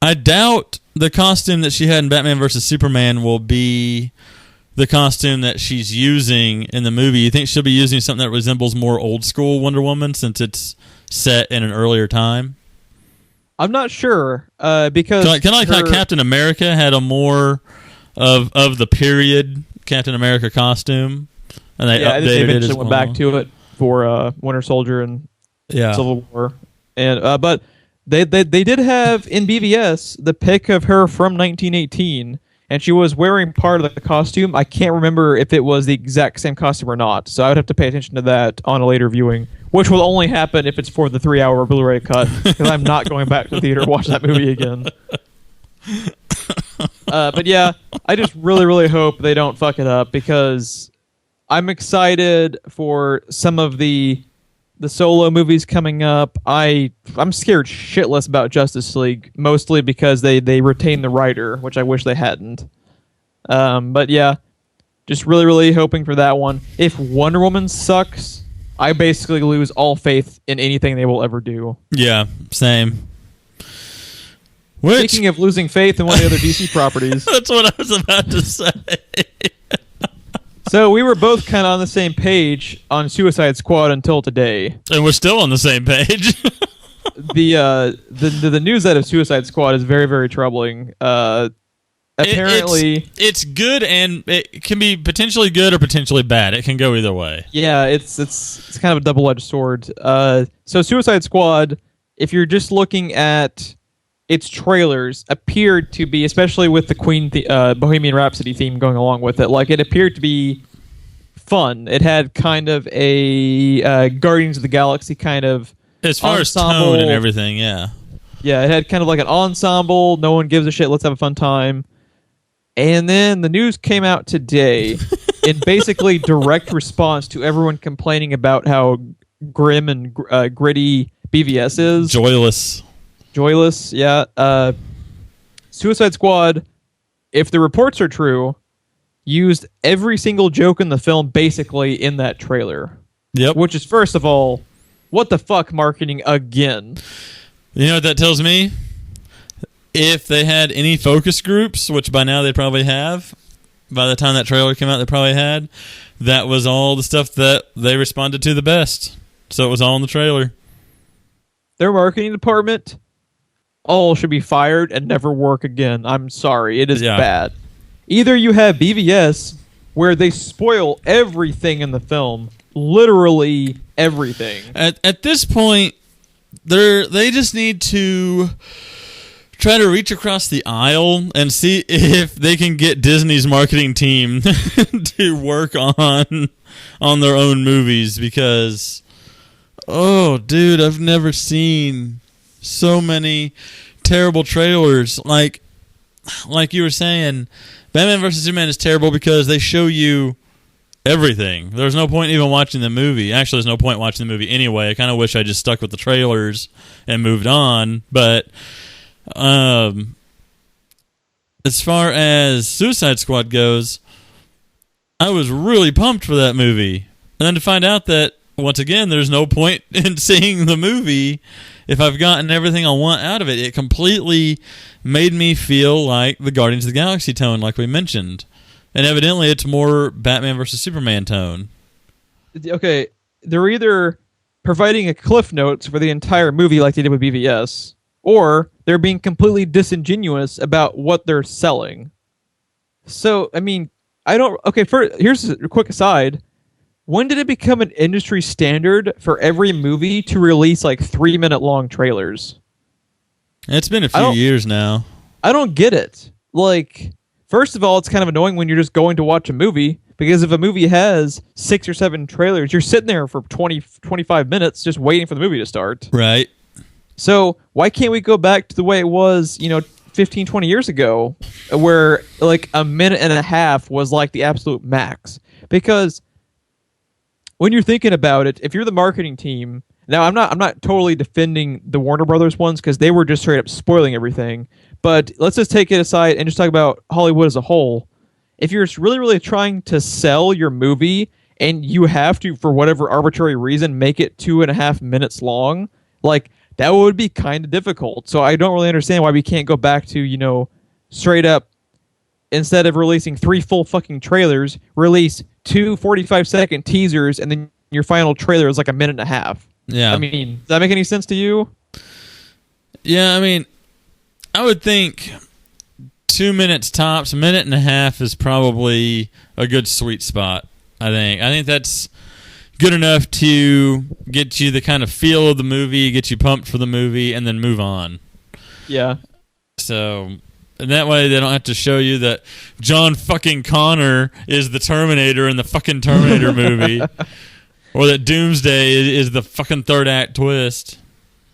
I doubt the costume that she had in Batman vs. Superman will be the costume that she's using in the movie. You think she'll be using something that resembles more old school Wonder Woman since it's set in an earlier time? I'm not sure because kind of like how Captain America had a more of the period Captain America costume, and they eventually went back to it for Winter Soldier and Civil War, and but they did have in BVS the pic of her from 1918, and she was wearing part of the costume. I can't remember if it was the exact same costume or not, so I would have to pay attention to that on a later viewing, which will only happen if it's for the 3-hour Blu-ray cut, because I'm not going back to the theater to watch that movie again. But yeah, I just really, really hope they don't fuck it up, because I'm excited for some of the solo movies coming up. I'm scared shitless about Justice League, mostly because they retain the writer, which I wish they hadn't. But yeah, just really, really hoping for that one. If Wonder Woman sucks, I basically lose all faith in anything they will ever do. Yeah, same. Speaking of losing faith in one of the other DC properties. That's what I was about to say. So we were both kind of on the same page on Suicide Squad until today. And we're still on the same page. The news out of Suicide Squad is very, very troubling. Apparently, it's good, and it can be potentially good or potentially bad. It can go either way. Yeah, it's kind of a double-edged sword. So Suicide Squad, if you're just looking at its trailers, appeared to be, especially with the Queen Bohemian Rhapsody theme going along with it, like it appeared to be fun. It had kind of a Guardians of the Galaxy kind of as far ensemble. As tone and everything, yeah. Yeah, it had kind of like an ensemble. No one gives a shit. Let's have a fun time. And then the news came out today in basically direct response to everyone complaining about how grim and gritty BVS is. Joyless, yeah. Suicide Squad, if the reports are true, used every single joke in the film basically in that trailer. Yep. Which is, first of all, what the fuck marketing again? You know what that tells me? If they had any focus groups, which by now they probably have, by the time that trailer came out they probably had, that was all the stuff that they responded to the best. So it was all in the trailer. Their marketing department all should be fired and never work again. I'm sorry. It is bad. Either you have BVS, where they spoil everything in the film, literally everything. At this point, they just need to try to reach across the aisle and see if they can get Disney's marketing team to work on their own movies, because oh dude, I've never seen so many terrible trailers. Like you were saying, Batman vs. Superman is terrible because they show you everything. There's no point even watching the movie. Actually, there's no point watching the movie anyway. I kind of wish I just stuck with the trailers and moved on, but as far as Suicide Squad goes, I was really pumped for that movie. And then to find out that, once again, there's no point in seeing the movie if I've gotten everything I want out of it. It completely made me feel like the Guardians of the Galaxy tone, like we mentioned. And evidently it's more Batman versus Superman tone. Okay, they're either providing a cliff notes for the entire movie like they did with BVS, or they're being completely disingenuous about what they're selling. So, I mean, here's a quick aside. When did it become an industry standard for every movie to release like 3-minute long trailers? It's been a few years now. I don't get it. Like, first of all, it's kind of annoying when you're just going to watch a movie, because if a movie has 6 or 7 trailers, you're sitting there for 25 minutes just waiting for the movie to start. Right. So why can't we go back to the way it was, 15, 20 years ago, where like a minute and a half was like the absolute max? Because when you're thinking about it, if you're the marketing team, now I'm not totally defending the Warner Brothers ones because they were just straight up spoiling everything. But let's just take it aside and just talk about Hollywood as a whole. If you're really, really trying to sell your movie and you have to, for whatever arbitrary reason, make it 2.5 minutes long, like, that would be kind of difficult. So I don't really understand why we can't go back to, straight up, instead of releasing 3 full fucking trailers, release 2 45-second teasers, and then your final trailer is like a minute and a half. Yeah. I mean, does that make any sense to you? Yeah, I mean, I would think 2 minutes tops. A minute and a half is probably a good sweet spot, I think that's good enough to get you the kind of feel of the movie, get you pumped for the movie, and then move on. Yeah. So, and that way they don't have to show you that John fucking Connor is the Terminator in the fucking Terminator movie, or that Doomsday is the fucking third act twist.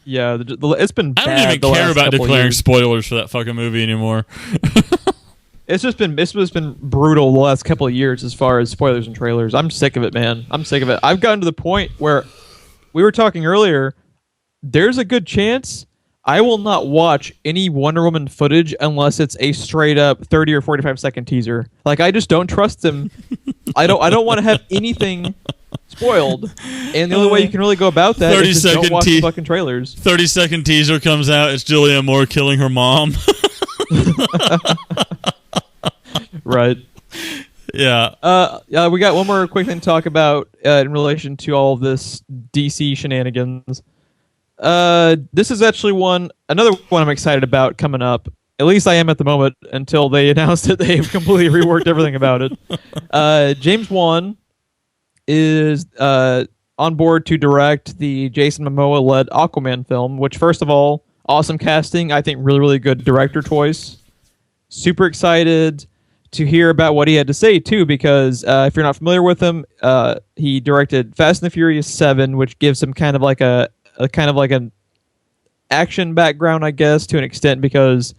Yeah, it's been bad. I don't even care about declaring spoilers for that fucking movie anymore. It's just been brutal the last couple of years as far as spoilers and trailers. I'm sick of it, man. I'm sick of it. I've gotten to the point where we were talking earlier. There's a good chance I will not watch any Wonder Woman footage unless it's a straight up 30 or 45-second teaser. Like, I just don't trust them. I don't want to have anything spoiled. And the only way you can really go about that is just don't watch the fucking trailers. 30-second teaser comes out. It's Julianne Moore killing her mom. Right. Yeah. We got one more quick thing to talk about in relation to all of this DC shenanigans. This is actually another one I'm excited about coming up. At least I am at the moment until they announced that they've completely reworked everything about it. James Wan is on board to direct the Jason Momoa-led Aquaman film, which, first of all, awesome casting. I think really, really good director choice. Super excited to hear about what he had to say, too, because if you're not familiar with him, he directed Fast and the Furious 7, which gives him kind of like an action background, I guess, to an extent, because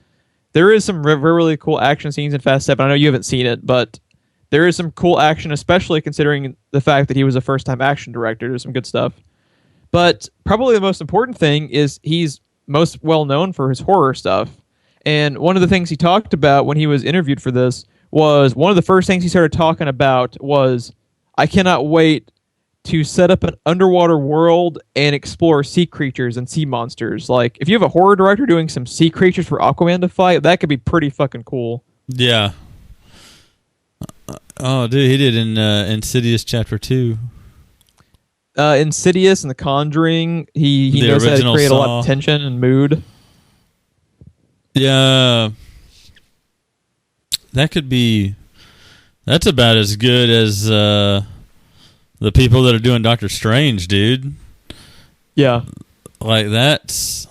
there is some really cool action scenes in Fast 7. I know you haven't seen it, but there is some cool action, especially considering the fact that he was a first-time action director. There's some good stuff. But probably the most important thing is he's most well-known for his horror stuff. And one of the things he talked about when he was interviewed for this was one of the first things he started talking about was, I cannot wait to set up an underwater world and explore sea creatures and sea monsters. Like, if you have a horror director doing some sea creatures for Aquaman to fight, that could be pretty fucking cool. Yeah. Oh, dude, he did in Insidious Chapter 2. Insidious and The Conjuring, he knows how to create a lot of tension and mood. Yeah. That's about as good as The people that are doing Doctor Strange, dude. Yeah. Like, that's...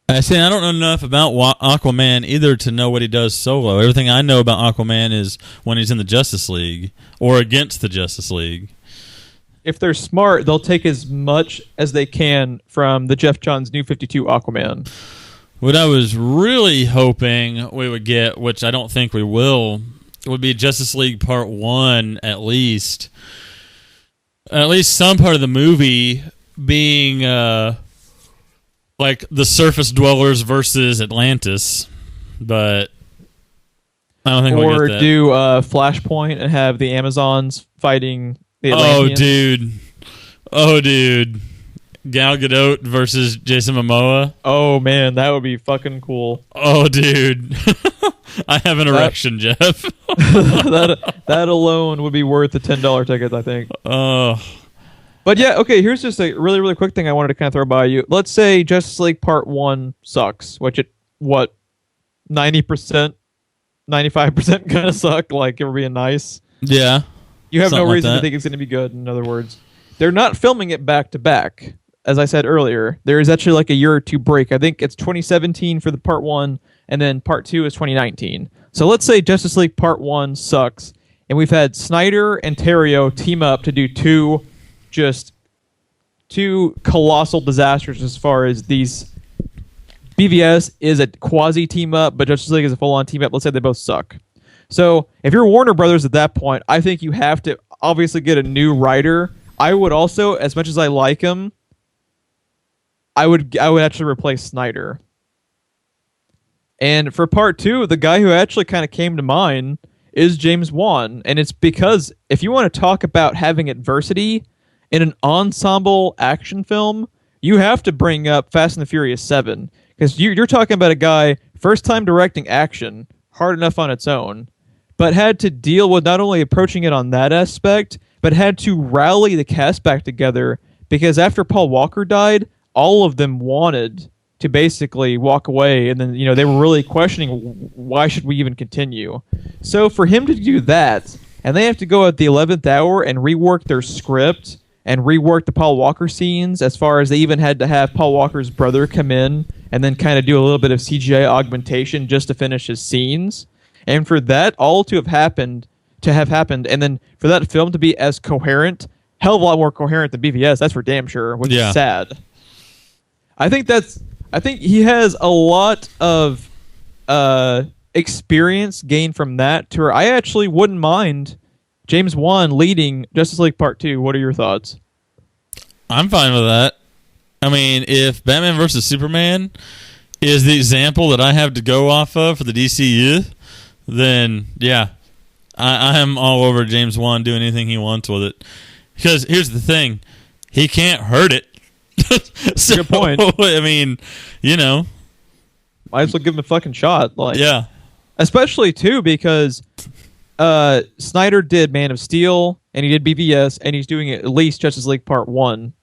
I don't know enough about Aquaman either to know what he does solo. Everything I know about Aquaman is when he's in the Justice League or against the Justice League. If they're smart, they'll take as much as they can from the Jeff Johns New 52 Aquaman. What I was really hoping we would get, which I don't think we will, would be Justice League Part 1 at least. At least some part of the movie being like the surface dwellers versus Atlantis. But I don't think we'll get that. Or do Flashpoint and have the Amazons fighting the Atlanteans. Oh, dude. Gal Gadot versus Jason Momoa. Oh, man, that would be fucking cool. Oh, dude. I have an erection, Jeff. that alone would be worth the $10 tickets, I think. Oh. But yeah, okay, here's just a really, really quick thing I wanted to kind of throw by you. Let's say Justice League Part 1 sucks, which 90%, 95% gonna suck, like, it would be nice. Yeah. You have no reason to think it's going to be good, in other words. They're not filming it back-to-back. As I said earlier, there is actually like a year or two break. I think it's 2017 for the Part 1, and then Part 2 is 2019. So let's say Justice League Part 1 sucks, and we've had Snyder and Terrio team up to do two colossal disasters as far as these. BVS is a quasi-team up, but Justice League is a full-on team up. Let's say they both suck. So if you're Warner Brothers at that point, I think you have to obviously get a new writer. I would also, as much as I like him, I would actually replace Snyder. And for Part 2, the guy who actually kind of came to mind is James Wan. And it's because if you want to talk about having adversity in an ensemble action film, you have to bring up Fast and the Furious 7. Because you're talking about a guy, first time directing action, hard enough on its own, but had to deal with not only approaching it on that aspect, but had to rally the cast back together because after Paul Walker died, all of them wanted to basically walk away, and then they were really questioning why should we even continue. So for him to do that, and they have to go at the 11th hour and rework their script and rework the Paul Walker scenes, as far as they even had to have Paul Walker's brother come in and then kind of do a little bit of CGI augmentation just to finish his scenes. And for that all to have happened, and then for that film to be as coherent, hell of a lot more coherent than BVS, that's for damn sure, which is sad. I think he has a lot of experience gained from that to where I actually wouldn't mind James Wan leading Justice League Part 2. What are your thoughts? I'm fine with that. I mean, if Batman vs. Superman is the example that I have to go off of for the DCU, then yeah, I am all over James Wan doing anything he wants with it. Because here's the thing, he can't hurt it. So, good point. I mean, might as well give him a fucking shot. Like, yeah, especially too because Snyder did Man of Steel and he did BVS and he's doing at least Justice League Part 1.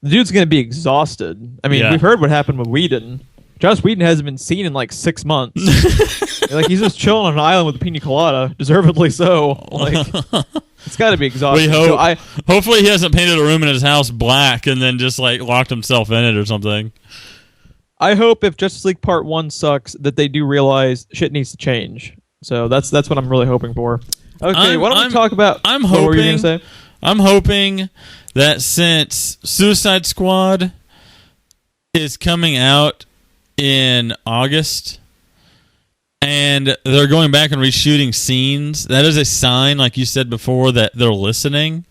The dude's going to be exhausted. I mean, we've heard what happened with Whedon. Joss Whedon hasn't been seen in like 6 months. Like he's just chilling on an island with a pina colada, deservedly so. Like it's got to be exhausting. We hope. Hopefully, he hasn't painted a room in his house black and then just like locked himself in it or something. I hope if Justice League Part 1 sucks, that they do realize shit needs to change. So that's what I'm really hoping for. Okay, why don't we talk about? What were you gonna say? I'm hoping that since Suicide Squad is coming out in August and they're going back and reshooting scenes, that is a sign, like you said before, that they're listening.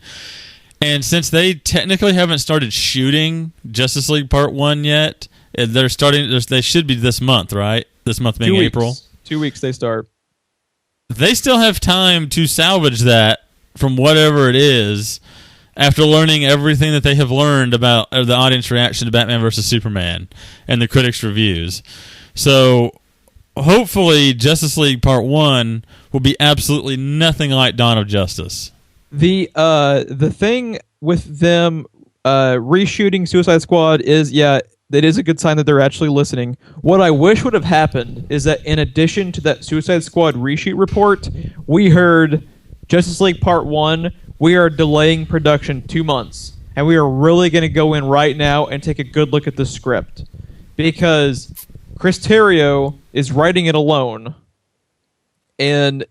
And since they technically haven't started shooting Justice League Part 1 yet, they're starting. They should be this month, right? This month being April. 2 weeks they start. They still have time to salvage that from whatever it is after learning everything that they have learned about the audience reaction to Batman vs. Superman and the critics' reviews. So hopefully Justice League Part 1 will be absolutely nothing like Dawn of Justice. The thing with them reshooting Suicide Squad is, it is a good sign that they're actually listening. What I wish would have happened is that in addition to that Suicide Squad reshoot report, we heard Justice League Part 1, we are delaying production 2 months. And we are really going to go in right now and take a good look at the script. Because Chris Terrio is writing it alone. And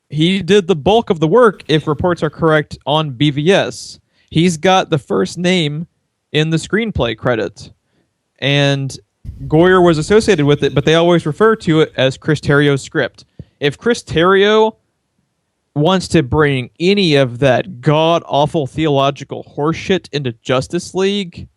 he did the bulk of the work, if reports are correct, on BVS. He's got the first name in the screenplay credit. And Goyer was associated with it, but they always refer to it as Chris Terrio's script. If Chris Terrio wants to bring any of that god-awful theological horseshit into Justice League,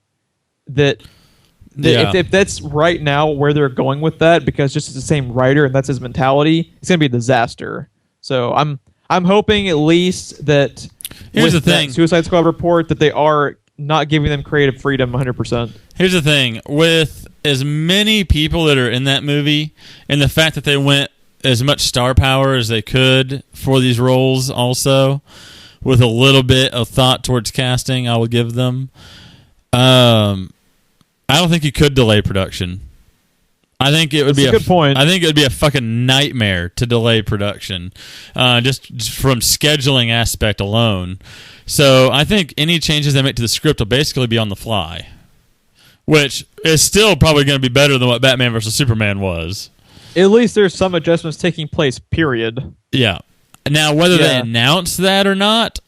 if that's right now where they're going with that, because just it's the same writer and that's his mentality, it's going to be a disaster. So I'm hoping at least that here's with the thing. That Suicide Squad report that they are not giving them creative freedom 100%. Here's the thing. With as many people that are in that movie and the fact that they went as much star power as they could for these roles also, with a little bit of thought towards casting, I will give them. I don't think you could delay production. I think it would be a good point. I think it would be a fucking nightmare to delay production, just from scheduling aspect alone. So I think any changes they make to the script will basically be on the fly, which is still probably going to be better than what Batman vs. Superman was. At least there's some adjustments taking place, period. Yeah. Now, whether they announce that or not,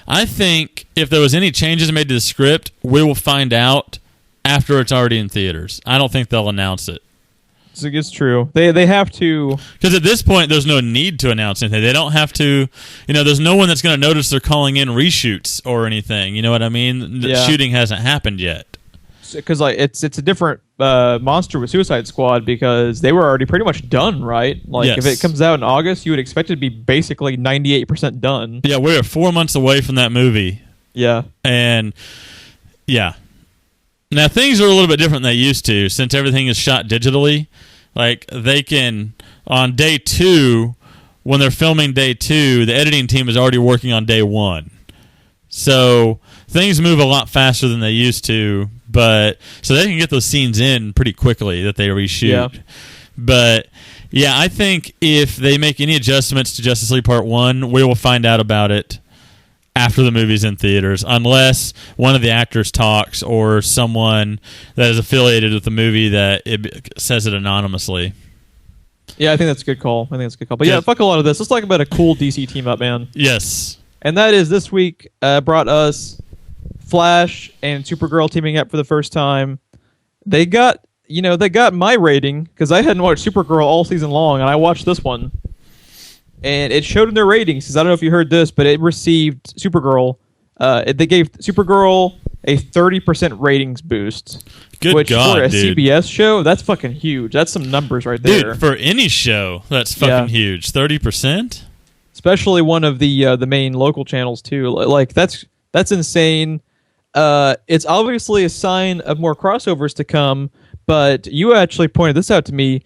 I think if there was any changes made to the script, we will find out after it's already in theaters. I don't think they'll announce it. It's true. They have to... Because at this point, there's no need to announce anything. They don't have to... there's no one that's going to notice they're calling in reshoots or anything. You know what I mean? The shooting hasn't happened yet. Because it's a different monster with Suicide Squad, because they were already pretty much done, right? Like, if it comes out in August, you would expect it to be basically 98% done. Yeah, we're 4 months away from that movie. Yeah. And, yeah. Now, things are a little bit different than they used to, since everything is shot digitally. Like, they can, on day 2, when they're filming day 2, the editing team is already working on day 1. So, things move a lot faster than they used to, so they can get those scenes in pretty quickly that they reshoot. Yeah. But, yeah, I think if they make any adjustments to Justice League Part 1, we will find out about it after the movie's in theaters, unless one of the actors talks or someone that is affiliated with the movie that it says it anonymously. Yeah, I think that's a good call. But yeah, fuck a lot of this. Let's talk about a cool DC team up, man. Yes. And that is this week brought us Flash and Supergirl teaming up for the first time. They got my rating, because I hadn't watched Supergirl all season long, and I watched this one. And it showed in their ratings, because I don't know if you heard this, but it received Supergirl. They gave Supergirl a 30% ratings boost. Good God, for a dude. CBS show, that's fucking huge. That's some numbers right there. Dude, for any show, that's fucking huge. 30%? Especially one of the main local channels, too. Like, that's insane. It's obviously a sign of more crossovers to come, but you actually pointed this out to me.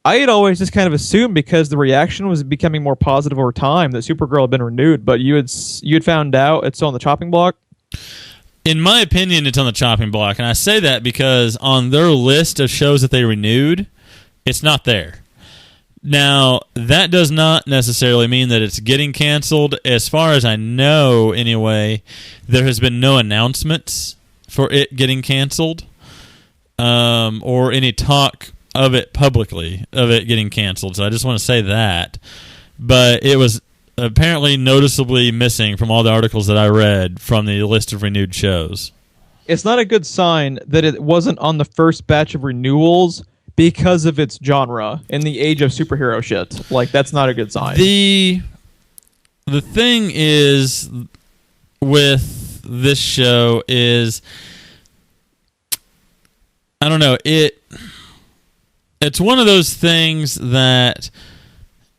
I had always just kind of assumed, because the reaction was becoming more positive over time, that Supergirl had been renewed, but you had found out it's still on the chopping block? In my opinion, it's on the chopping block, and I say that because on their list of shows that they renewed, it's not there. Now, that does not necessarily mean that it's getting canceled. As far as I know, anyway, there has been no announcements for it getting canceled, or any talk of it publicly, of it getting canceled. So I just want to say that. But it was apparently noticeably missing from all the articles that I read from the list of renewed shows. It's not a good sign that it wasn't on the first batch of renewals because of its genre in the age of superhero shit. Like, that's not a good sign. The thing is with this show is, I don't know, it's one of those things that,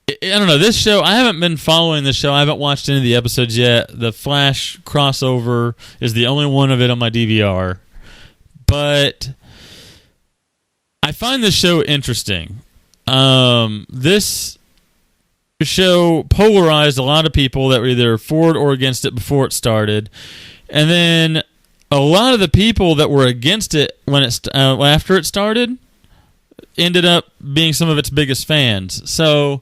I don't know, this show, I haven't been following this show. I haven't watched any of the episodes yet. The Flash crossover is the only one of it on my DVR. But I find this show interesting. This show polarized a lot of people that were either for it or against it before it started. And then a lot of the people that were against it when after it started ended up being some of its biggest fans. So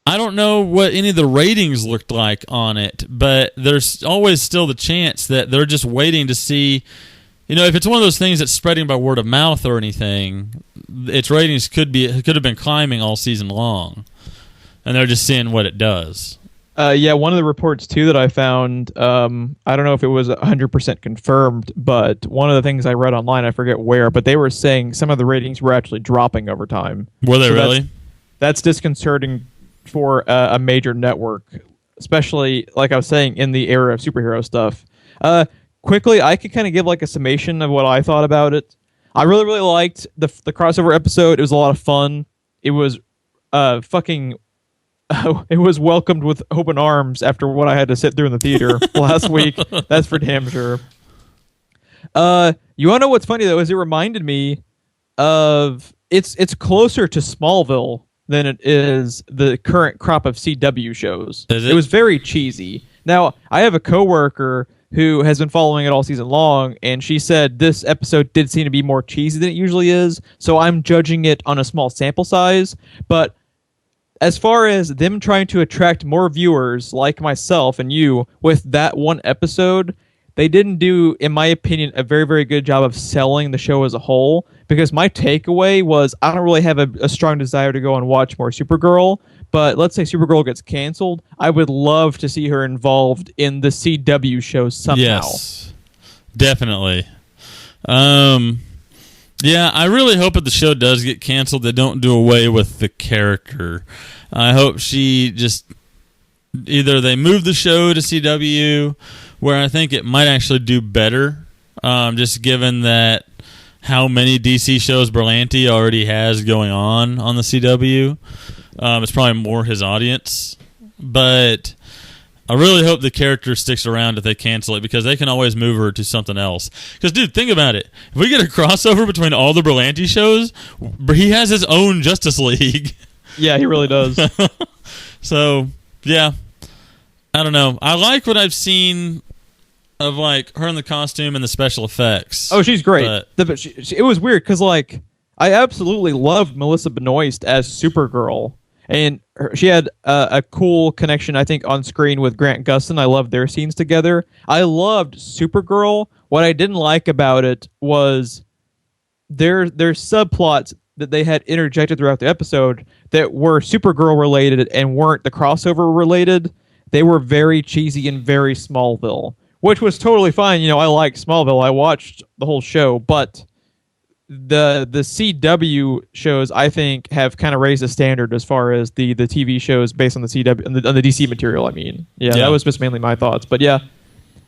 I don't know what any of the ratings looked like on it, but there's always still the chance that they're just waiting to see. If it's one of those things that's spreading by word of mouth or anything, its ratings could have been climbing all season long, and they're just seeing what it does. One of the reports too that I found, I don't know if it was 100% confirmed, but one of the things I read online, I forget where, but they were saying some of the ratings were actually dropping over time. Were they really? That's disconcerting for a major network, especially, like I was saying, in the era of superhero stuff. Quickly, I could kind of give like a summation of what I thought about it. I really, really liked the crossover episode. It was a lot of fun. It was it was welcomed with open arms after what I had to sit through in the theater last week. That's for damn sure. You want to know what's funny though? Is it reminded me of it's closer to Smallville than it is the current crop of CW shows. It was very cheesy. Now, I have a coworker who has been following it all season long, and she said this episode did seem to be more cheesy than it usually is, so I'm judging it on a small sample size. But as far as them trying to attract more viewers like myself and you with that one episode, they didn't do, in my opinion, a very, very good job of selling the show as a whole, because my takeaway was I don't really have a strong desire to go and watch more Supergirl, but let's say Supergirl gets canceled, I would love to see her involved in the CW show somehow. Yes, definitely. Yeah, I really hope if the show does get canceled, they don't do away with the character. I hope she just either they move the show to CW, where I think it might actually do better, just given that how many DC shows Berlanti already has going on the CW. It's probably more his audience, but I really hope the character sticks around if they cancel it, because they can always move her to something else. Because, dude, think about it. If we get a crossover between all the Berlanti shows, he has his own Justice League. Yeah, he really does. So, yeah. I don't know. I like what I've seen of, like, her in the costume and the special effects. Oh, she's great. But it was weird, because, like, I absolutely loved Melissa Benoist as Supergirl. And she had a cool connection, I think, on screen with Grant Gustin. I loved their scenes together. I loved Supergirl. What I didn't like about it was their subplots that they had interjected throughout the episode that were Supergirl related and weren't the crossover related. They were very cheesy and very Smallville, which was totally fine. I like Smallville. I watched the whole show, but the CW shows, I think, have kind of raised the standard as far as the TV shows based on the CW on the DC material. I mean, yeah, that was just mainly my thoughts. But yeah,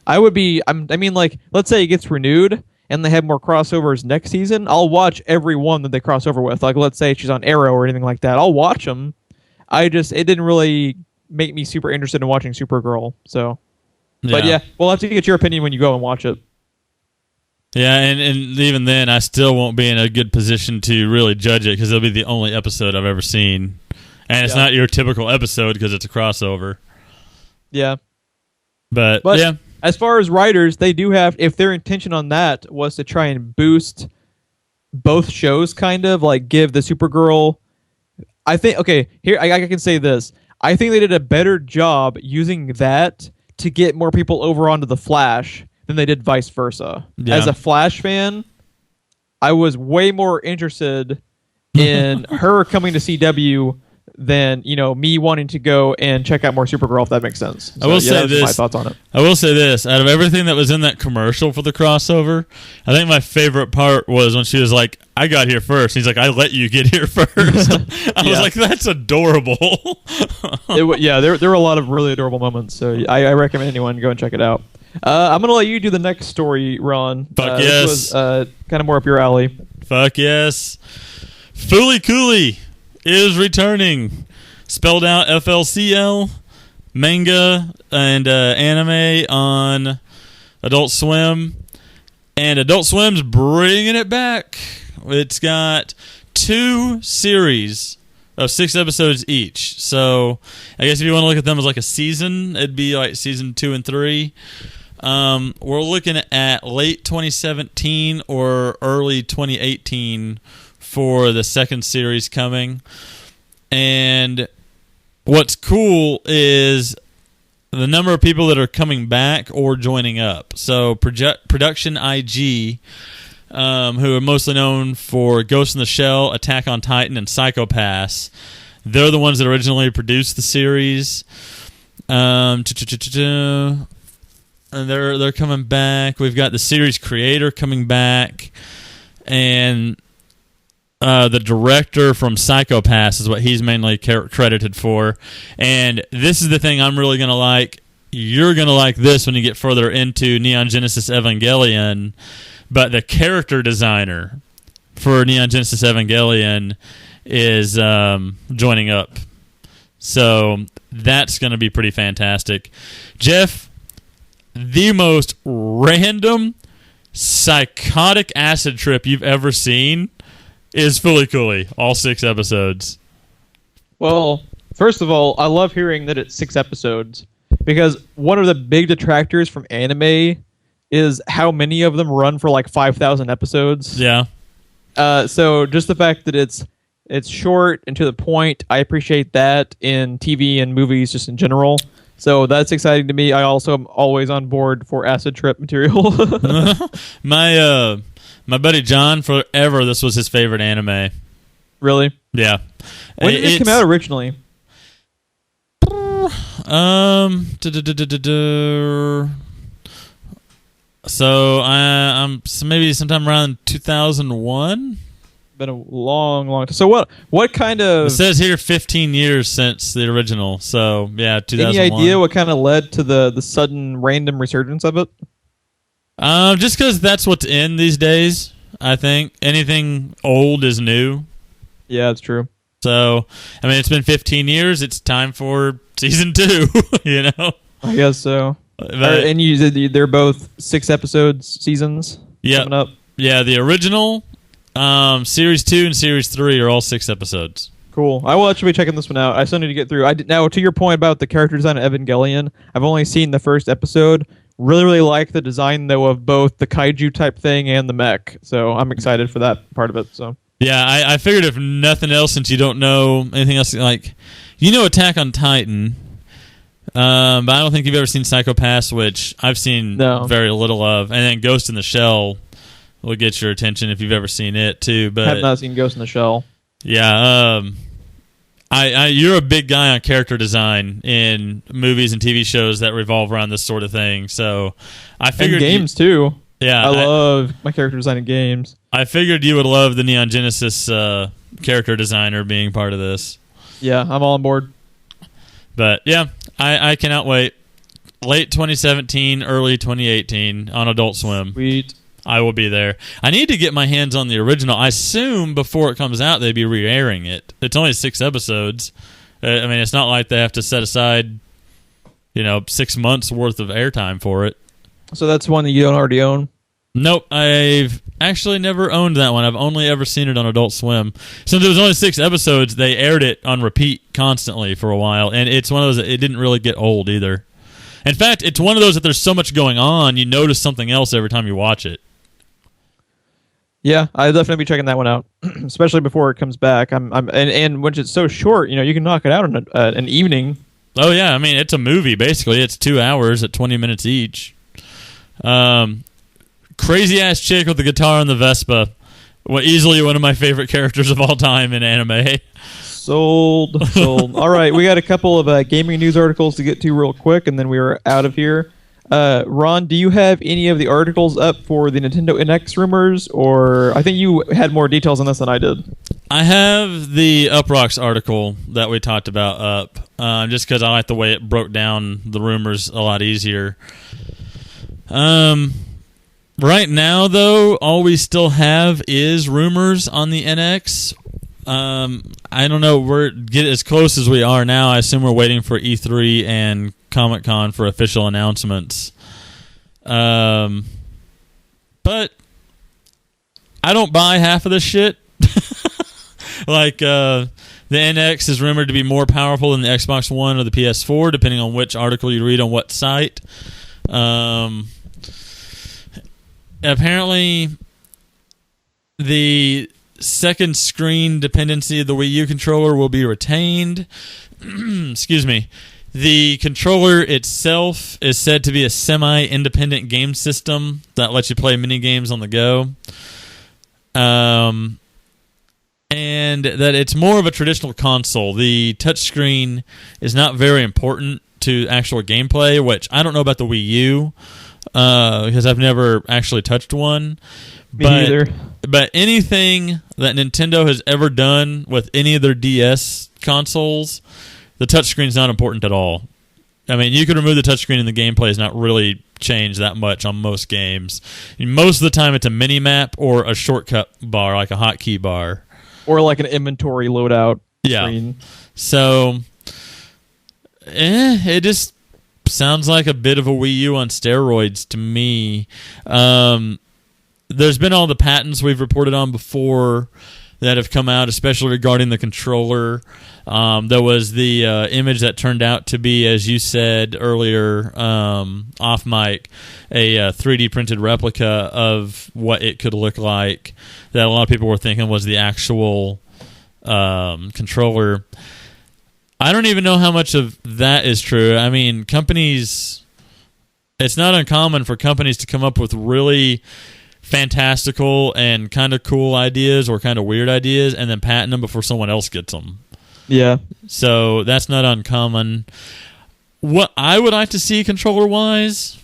I would be. I mean, like, let's say it gets renewed and they have more crossovers next season. I'll watch every one that they cross over with. Like, let's say she's on Arrow or anything like that. I'll watch them. It didn't really make me super interested in watching Supergirl. So, but yeah, we'll have to get your opinion when you go and watch it. Yeah, and even then, I still won't be in a good position to really judge it, because it'll be the only episode I've ever seen. And it's not your typical episode because it's a crossover. Yeah. But yeah. As far as writers, they do have, if their intention on that was to try and boost both shows, kind of, like give the Supergirl, I think, okay, here, I can say this. I think they did a better job using that to get more people over onto The Flash than they did vice versa. Yeah. As a Flash fan, I was way more interested in her coming to CW than me wanting to go and check out more Supergirl, if that makes sense. So, I will say this. My thoughts on it. I will say this. Out of everything that was in that commercial for the crossover, I think my favorite part was when she was like, I got here first. He's like, I let you get here first. I was like, that's adorable. There were a lot of really adorable moments. So I recommend anyone go and check it out. I'm going to let you do the next story, Ron. Fuck yes. This was kind of more up your alley. Fuck yes. FOOLY COOLY is returning. Spelled out FLCL. Manga and anime on Adult Swim. And Adult Swim's bringing it back. It's got 2 series of 6 episodes each. So I guess if you want to look at them as like a season, it'd be like season 2 and 3. We're looking at late 2017 or early 2018 for the second series coming. And what's cool is the number of people that are coming back or joining up. So Production IG, who are mostly known for Ghost in the Shell, Attack on Titan, and Psycho Pass, they're the ones that originally produced the series. And they're coming back. We've got the series creator coming back, and the director from Psycho Pass is what he's mainly credited for. And this is the thing I'm really going to like. You're going to like this when you get further into Neon Genesis Evangelion. But the character designer for Neon Genesis Evangelion is joining up. So that's going to be pretty fantastic. Jeff, the most random, psychotic acid trip you've ever seen is Fooly Cooly, all 6 episodes. Well, first of all, I love hearing that it's 6 episodes, because one of the big detractors from anime is how many of them run for like 5,000 episodes. Yeah. So just the fact that it's short and to the point, I appreciate that in TV and movies just in general. So that's exciting to me. I also am always on board for acid trip material. My buddy John, forever, this was his favorite anime. Really? Yeah. When did it come out originally? So I'm maybe sometime around 2001. Been a long time. So what kind of... It says here 15 years since the original. So yeah, 2001. Any idea what kind of led to the sudden random resurgence of it? Just because that's what's in these days. I think anything old is new. Yeah, that's true. So I mean, it's been 15 years. It's time for season 2. You know. I guess so. But, and you said they're both 6 episodes seasons. Yeah. Coming up. Yeah, the original. Series 2 and Series 3 are all 6 episodes. Cool. I will actually be checking this one out. I still need to get through. Now, to your point about the character design of Evangelion, I've only seen the first episode. Really, really like the design, though, of both the kaiju type thing and the mech. So I'm excited for that part of it. So yeah, I figured if nothing else, since you don't know anything else, like, you know Attack on Titan, but I don't think you've ever seen Psycho Pass, which I've seen very little of. And then Ghost in the Shell will get your attention if you've ever seen it too. But I have not seen Ghost in the Shell. Yeah, you're a big guy on character design in movies and TV shows that revolve around this sort of thing. So I figured and games too. Yeah, I love my character design in games. I figured you would love the Neon Genesis character designer being part of this. Yeah, I'm all on board. But yeah, I cannot wait. Late 2017, early 2018 on Adult Swim. Sweet. I will be there. I need to get my hands on the original. I assume before it comes out they'd be re-airing it. It's only 6 episodes. I mean, it's not like they have to set aside, 6 months worth of airtime for it. So that's one that you don't already own? Nope, I've actually never owned that one. I've only ever seen it on Adult Swim. Since it was only 6 episodes, they aired it on repeat constantly for a while, and it's one of those that it didn't really get old either. In fact, it's one of those that there's so much going on, you notice something else every time you watch it. Yeah, I'll definitely be checking that one out, especially before it comes back. And when it's so short, you can knock it out in an evening. Oh yeah, I mean it's a movie basically. It's 2 hours at 20 minutes each. Crazy ass chick with the guitar and the Vespa. Easily one of my favorite characters of all time in anime. Sold. All right, we got a couple of gaming news articles to get to real quick, and then we are out of here. Ron, do you have any of the articles up for the Nintendo NX rumors, or I think you had more details on this than I did? I have the Uprocks article that we talked about up, just because I like the way it broke down the rumors a lot easier. Right now, though, all we still have is rumors on the NX. I don't know. We're get as close as we are now. I assume we're waiting for E3 and Comic-Con for official announcements. But I don't buy half of this shit. Like, the NX is rumored to be more powerful than the Xbox One or the PS4, depending on which article you read on what site. Apparently, the second screen dependency of the Wii U controller will be retained. excuse me. The controller itself is said to be a semi-independent game system that lets you play mini games on the go. And that it's more of a traditional console. The touchscreen is not very important to actual gameplay, which I don't know about the Wii U because I've never actually touched one. Me neither. But anything that Nintendo has ever done with any of their DS consoles, the touchscreen's not important at all. I mean, you could remove the touchscreen and the gameplay is not really changed that much on most games. Most of the time, it's a mini-map or a shortcut bar, like a hotkey bar. Or like an inventory loadout screen. So, it just sounds like a bit of a Wii U on steroids to me. There's been all the patents we've reported on before that have come out, especially regarding the controller. There was the image that turned out to be, as you said earlier, off mic, a 3D printed replica of what it could look like that a lot of people were thinking was the actual controller. I don't even know how much of that is true. I mean, companies, it's not uncommon for companies to come up with really fantastical and kind of cool ideas or kind of weird ideas and then patent them before someone else gets them. Yeah. So that's not uncommon. What I would like to see controller-wise,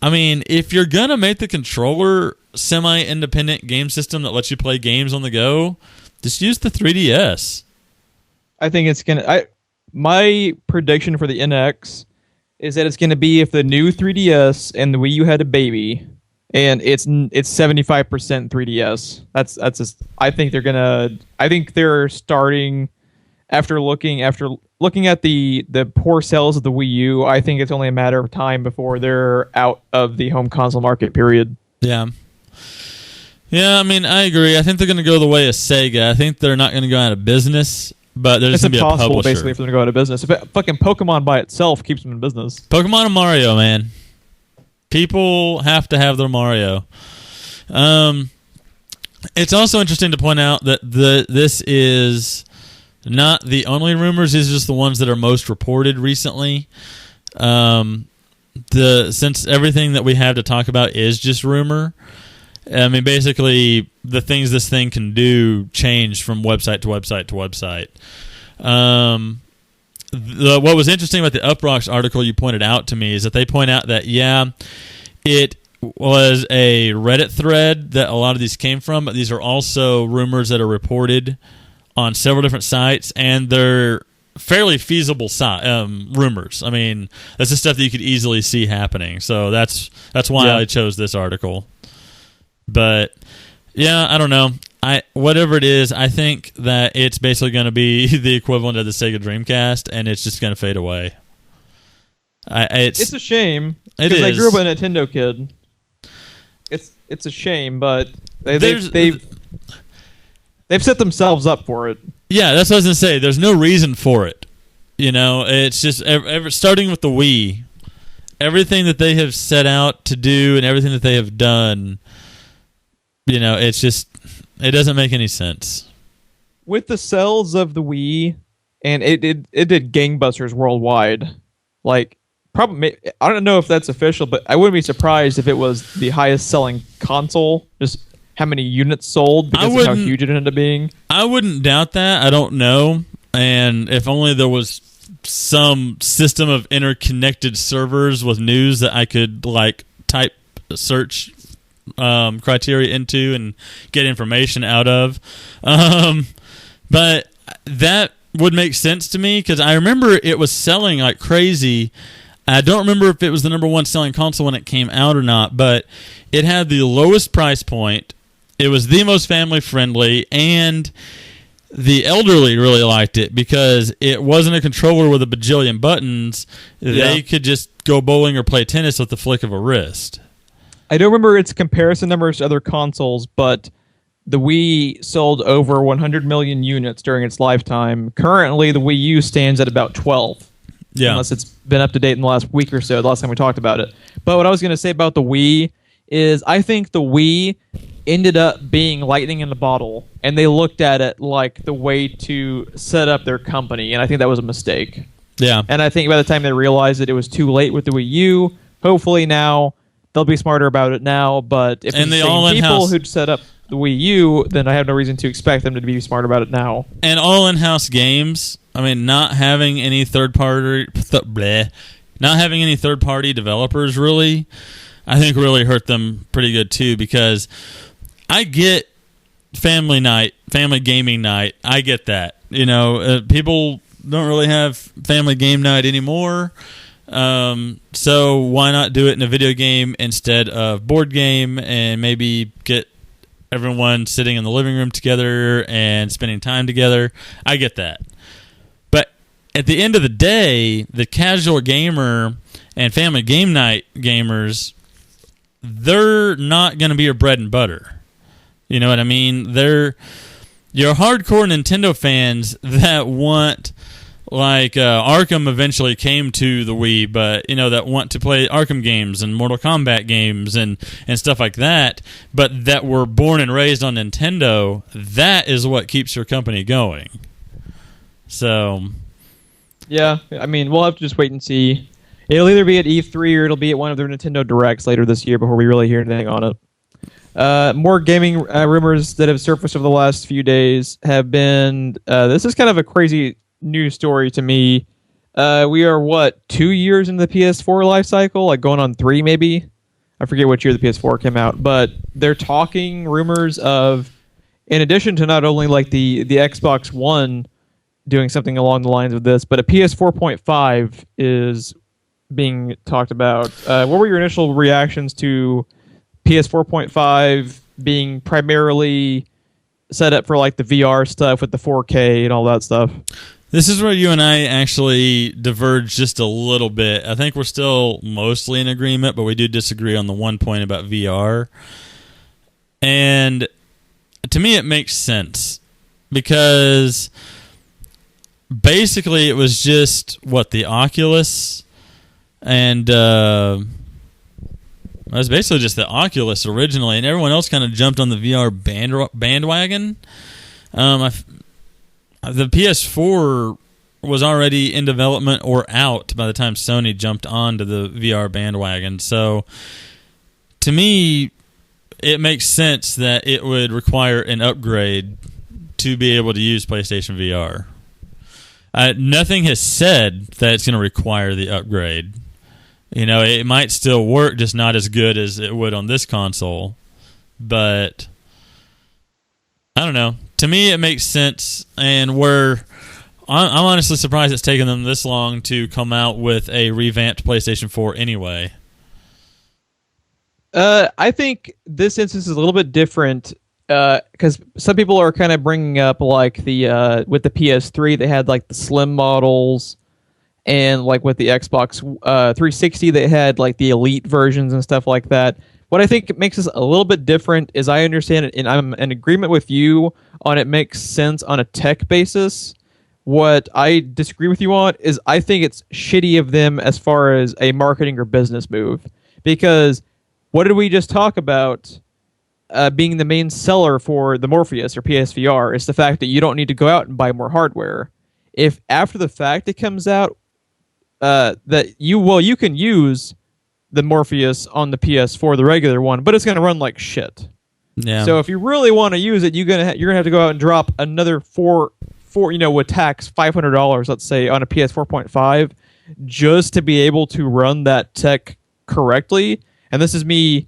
I mean, if you're going to make the controller semi-independent game system that lets you play games on the go, just use the 3DS. I think it's going to... My prediction for the NX is that it's going to be if the new 3DS and the Wii U had a baby, and it's 75% 3DS. That's just, I think they're starting after looking at the poor sales of the Wii U. I think it's only a matter of time before they're out of the home console market. Period. Yeah. Yeah, I mean, I agree. I think they're going to go the way of Sega. I think they're not going to go out of business. But there's going to be a publisher. It's impossible, basically, for them to go out of business. If fucking Pokemon by itself keeps them in business. Pokemon and Mario, man. People have to have their Mario. It's also interesting to point out that this is not the only rumors. These are just the ones that are most reported recently. Since everything that we have to talk about is just rumor, I mean, basically, the things this thing can do change from website to website to website. What was interesting about the Uproxx article you pointed out to me is that they point out that, it was a Reddit thread that a lot of these came from, but these are also rumors that are reported on several different sites, and they're fairly feasible rumors. I mean, that's the stuff that you could easily see happening. So that's why I chose this article. But yeah, I don't know. Whatever it is, I think that it's basically going to be the equivalent of the Sega Dreamcast, and it's just going to fade away. It's a shame. Because I grew up a Nintendo kid. It's a shame, but they've set themselves up for it. Yeah, that's what I was going to say. There's no reason for it. You know, it's just starting with the Wii, everything that they have set out to do and everything that they have done. You know, it's just, it doesn't make any sense. With the sales of the Wii, and it did gangbusters worldwide. Like, probably, I don't know if that's official, but I wouldn't be surprised if it was the highest selling console. Just how many units sold because of how huge it ended up being. I wouldn't doubt that. I don't know. And if only there was some system of interconnected servers with news that I could, like, type search criteria into and get information out of. But that would make sense to me because I remember it was selling like crazy. I don't remember if it was the number one selling console when it came out or not, but it had the lowest price point. It was the most family friendly, and the elderly really liked it because it wasn't a controller with a bajillion buttons. Yeah. They could just go bowling or play tennis with the flick of a wrist. I don't remember its comparison numbers to other consoles, but the Wii sold over 100 million units during its lifetime. Currently, the Wii U stands at about 12. Yeah. Unless it's been up to date in the last week or so, the last time we talked about it. But what I was going to say about the Wii is I think the Wii ended up being lightning in the bottle, and they looked at it like the way to set up their company, and I think that was a mistake. Yeah. And I think by the time they realized that it was too late with the Wii U, hopefully now they'll be smarter about it now, but if it's the same people who'd set up the Wii U, then I have no reason to expect them to be smart about it now. And all in-house games, I mean, not having any third-party developers really, I think really hurt them pretty good too, because I get family gaming night. I get that. You know, people don't really have family game night anymore. So why not do it in a video game instead of board game, and maybe get everyone sitting in the living room together and spending time together? I get that. But at the end of the day, the casual gamer and family game night gamers, they're not going to be your bread and butter. You know what I mean? They're your hardcore Nintendo fans that want, like, Arkham eventually came to the Wii, but, you know, that want to play Arkham games and Mortal Kombat games and stuff like that, but that were born and raised on Nintendo. That is what keeps your company going. So, yeah, I mean, we'll have to just wait and see. It'll either be at E3 or it'll be at one of their Nintendo Directs later this year before we really hear anything on it. More gaming rumors that have surfaced over the last few days have been... this is kind of a crazy news story to me. We are, 2 years into the PS4 life cycle? Like going on 3 maybe? I forget what year the PS4 came out. But they're talking rumors of, in addition to not only like the Xbox One doing something along the lines of this, but a PS4.5 is being talked about. What were your initial reactions to PS4.5 being primarily set up for like the VR stuff with the 4K and all that stuff? This is where you and I actually diverge just a little bit. I think we're still mostly in agreement, but we do disagree on the one point about VR. And to me, it makes sense because basically it was just, the Oculus and... it was basically just the Oculus originally, and everyone else kind of jumped on the VR bandwagon. The PS4 was already in development or out by the time Sony jumped onto the VR bandwagon. So, to me, it makes sense that it would require an upgrade to be able to use PlayStation VR. Nothing has said that it's going to require the upgrade. You know, it might still work, just not as good as it would on this console. But I don't know. To me, it makes sense, and I'm honestly surprised it's taken them this long to come out with a revamped PlayStation 4 anyway. I think this instance is a little bit different because some people are kind of bringing up like with the PS3, they had like the slim models. And like with the Xbox 360, they had like the elite versions and stuff like that. What I think makes this a little bit different is I understand it, and I'm in agreement with you on it makes sense on a tech basis. What I disagree with you on is I think it's shitty of them as far as a marketing or business move. Because what did we just talk about being the main seller for the Morpheus or PSVR? Is the fact that you don't need to go out and buy more hardware. If after the fact it comes out, that you can use the Morpheus on the PS4, the regular one, but it's going to run like shit. Yeah. So if you really want to use it, you're gonna have to go out and drop another with tax $500, let's say, on a PS4.5 just to be able to run that tech correctly. And this is me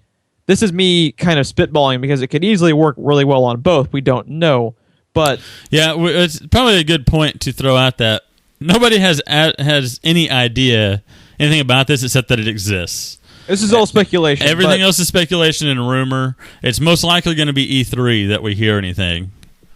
kind of spitballing because it could easily work really well on both. We don't know, but yeah, it's probably a good point to throw out that nobody has any idea anything about this except that it exists. This is all speculation. Everything else is speculation and rumor. It's most likely going to be E3 that we hear anything.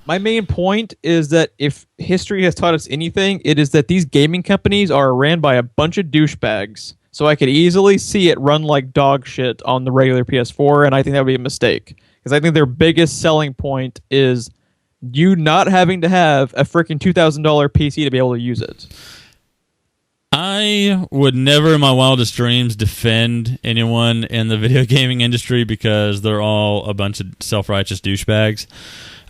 My main point is that if history has taught us anything, it is that these gaming companies are ran by a bunch of douchebags. So I could easily see it run like dog shit on the regular PS4, and I think that would be a mistake. Because I think their biggest selling point is you not having to have a freaking $2,000 PC to be able to use it. I would never in my wildest dreams defend anyone in the video gaming industry because they're all a bunch of self-righteous douchebags.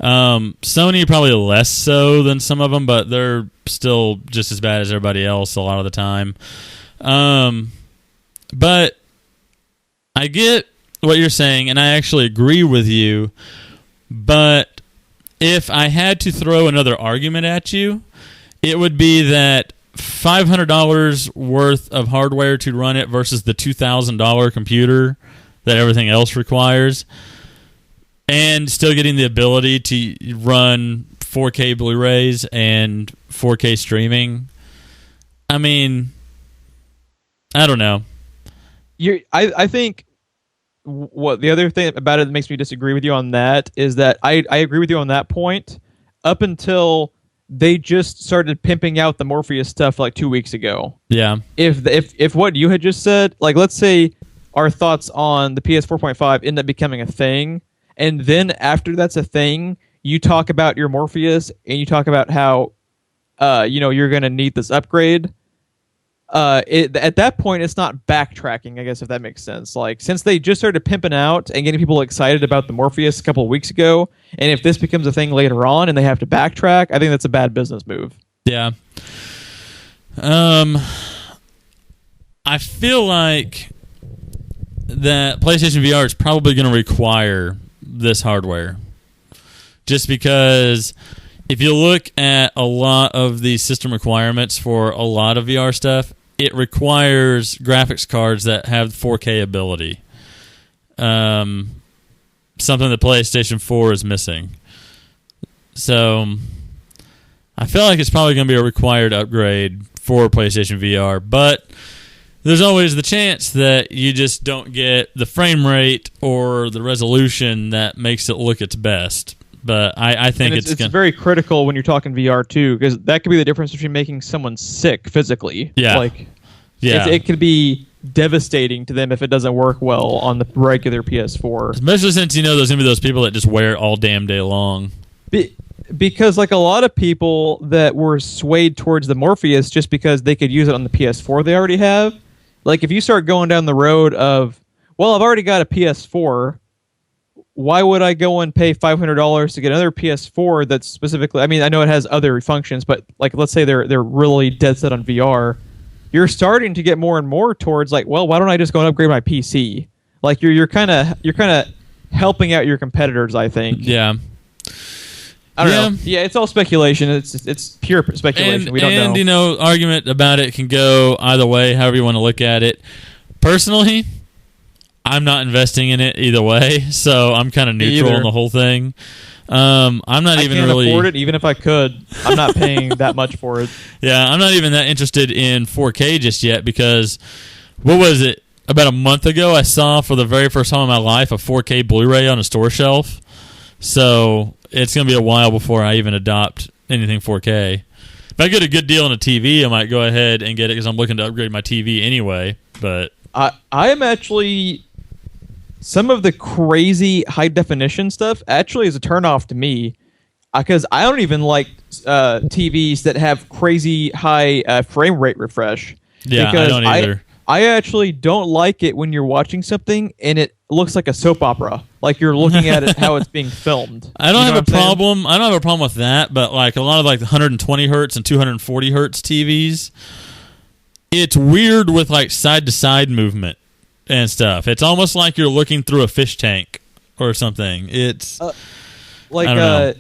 Sony probably less so than some of them, but they're still just as bad as everybody else a lot of the time. But I get what you're saying, and I actually agree with you, but if I had to throw another argument at you, it would be that $500 worth of hardware to run it versus the $2,000 computer that everything else requires, and still getting the ability to run 4K Blu-rays and 4K streaming. I mean, I don't know. I think what the other thing about it that makes me disagree with you on that is that I agree with you on that point up until they just started pimping out the Morpheus stuff like 2 weeks ago. Yeah. If what you had just said, like let's say our thoughts on the PS4.5 end up becoming a thing, and then after that's a thing, you talk about your Morpheus and you talk about how you're going to need this upgrade. At that point, it's not backtracking, I guess, if that makes sense. Like, since they just started pimping out and getting people excited about the Morpheus a couple of weeks ago, and if this becomes a thing later on and they have to backtrack, I think that's a bad business move. Yeah. I feel like that PlayStation VR is probably going to require this hardware. Just because if you look at a lot of the system requirements for a lot of VR stuff, it requires graphics cards that have 4K ability. Something the PlayStation 4 is missing. So I feel like it's probably going to be a required upgrade for PlayStation VR, but there's always the chance that you just don't get the frame rate or the resolution that makes it look its best. But I think it's very critical when you're talking VR too, because that could be the difference between making someone sick physically. Yeah, it could be devastating to them if it doesn't work well on the regular PS4. Especially since there's going to be those people that just wear it all damn day long. Because like a lot of people that were swayed towards the Morpheus just because they could use it on the PS4 they already have. Like if you start going down the road of, well, I've already got a PS4. Why would I go and pay $500 to get another PS4 that's specifically... I mean, I know it has other functions, but like, let's say they're really dead set on VR. You're starting to get more and more towards like, well, why don't I just go and upgrade my PC? Like you're kind of helping out your competitors, I think. Yeah. I don't know. Yeah, it's all speculation. It's pure speculation. We don't know. And argument about it can go either way, however you want to look at it. Personally, I'm not investing in it either way, so I'm kind of neutral on the whole thing. I'm not even really... I can't afford it, even if I could. I'm not paying that much for it. Yeah, I'm not even that interested in 4K just yet because, what was it? About a month ago, I saw for the very first time in my life a 4K Blu-ray on a store shelf. So it's going to be a while before I even adopt anything 4K. If I get a good deal on a TV, I might go ahead and get it because I'm looking to upgrade my TV anyway. But I am actually... Some of the crazy high-definition stuff actually is a turnoff to me because I don't even like TVs that have crazy high frame rate refresh. Yeah, I don't either. I actually don't like it when you're watching something and it looks like a soap opera. Like you're looking at it how it's being filmed. I don't have a problem. I don't have a problem with that, but like a lot of like the 120 hertz and 240 hertz TVs, it's weird with like side-to-side movement and stuff. It's almost like you're looking through a fish tank or something. It's to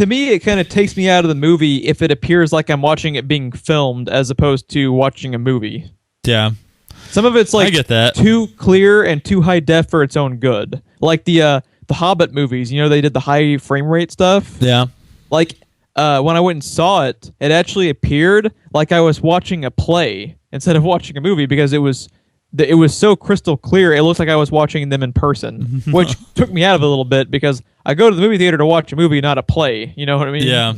me, it kind of takes me out of the movie if it appears like I'm watching it being filmed as opposed to watching a movie. Yeah. Some of it's like I get that. Too clear and too high def for its own good. Like the Hobbit movies, they did the high frame rate stuff. Yeah. Like when I went and saw it, it actually appeared like I was watching a play instead of watching a movie because it was so crystal clear. It looked like I was watching them in person, which took me out of it a little bit because I go to the movie theater to watch a movie, not a play. You know what I mean? Yeah.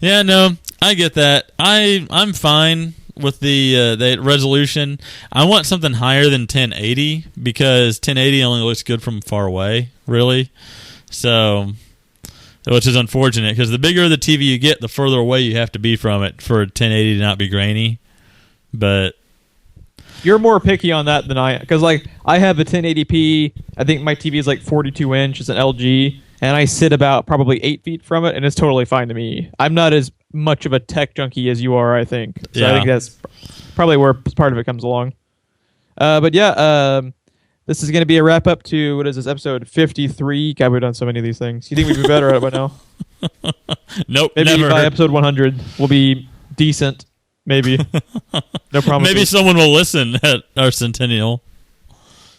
Yeah, no, I get that. I'm fine with the resolution. I want something higher than 1080 because 1080 only looks good from far away, really. So, which is unfortunate because the bigger the TV you get, the further away you have to be from it for 1080 to not be grainy. but you're more picky on that than I am, because like I have a 1080p. I think my TV is like 42 inch. It's an LG, and I sit about probably 8 feet from it, and it's totally fine to me. I'm not as much of a tech junkie as you are, I think. So I think that's probably where part of it comes along. But yeah, this is going to be a wrap up to, what is this, episode 53? God, we've done so many of these things. You think we'd be better at it by now? Nope, maybe never. By episode 100, we'll be decent. Maybe. No promises. Maybe someone will listen at our centennial.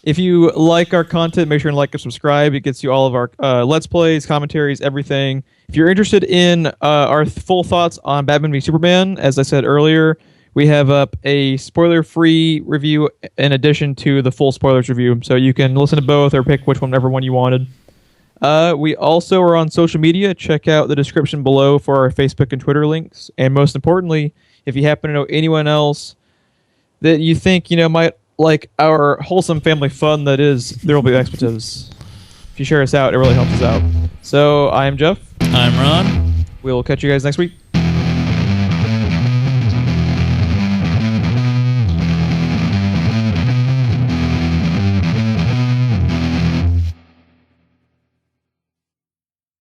If you like our content, make sure and like and subscribe. It gets you all of our Let's Plays, commentaries, everything. If you're interested in our full thoughts on Batman v Superman, as I said earlier, we have up a spoiler-free review in addition to the full spoilers review. So you can listen to both or pick whichever one you wanted. We also are on social media. Check out the description below for our Facebook and Twitter links. And most importantly, if you happen to know anyone else that you think might like our wholesome family fun that is There Will Be Expletives, if you share us out, it really helps us out. So I am Jeff. I'm Ron. We'll catch you guys next week.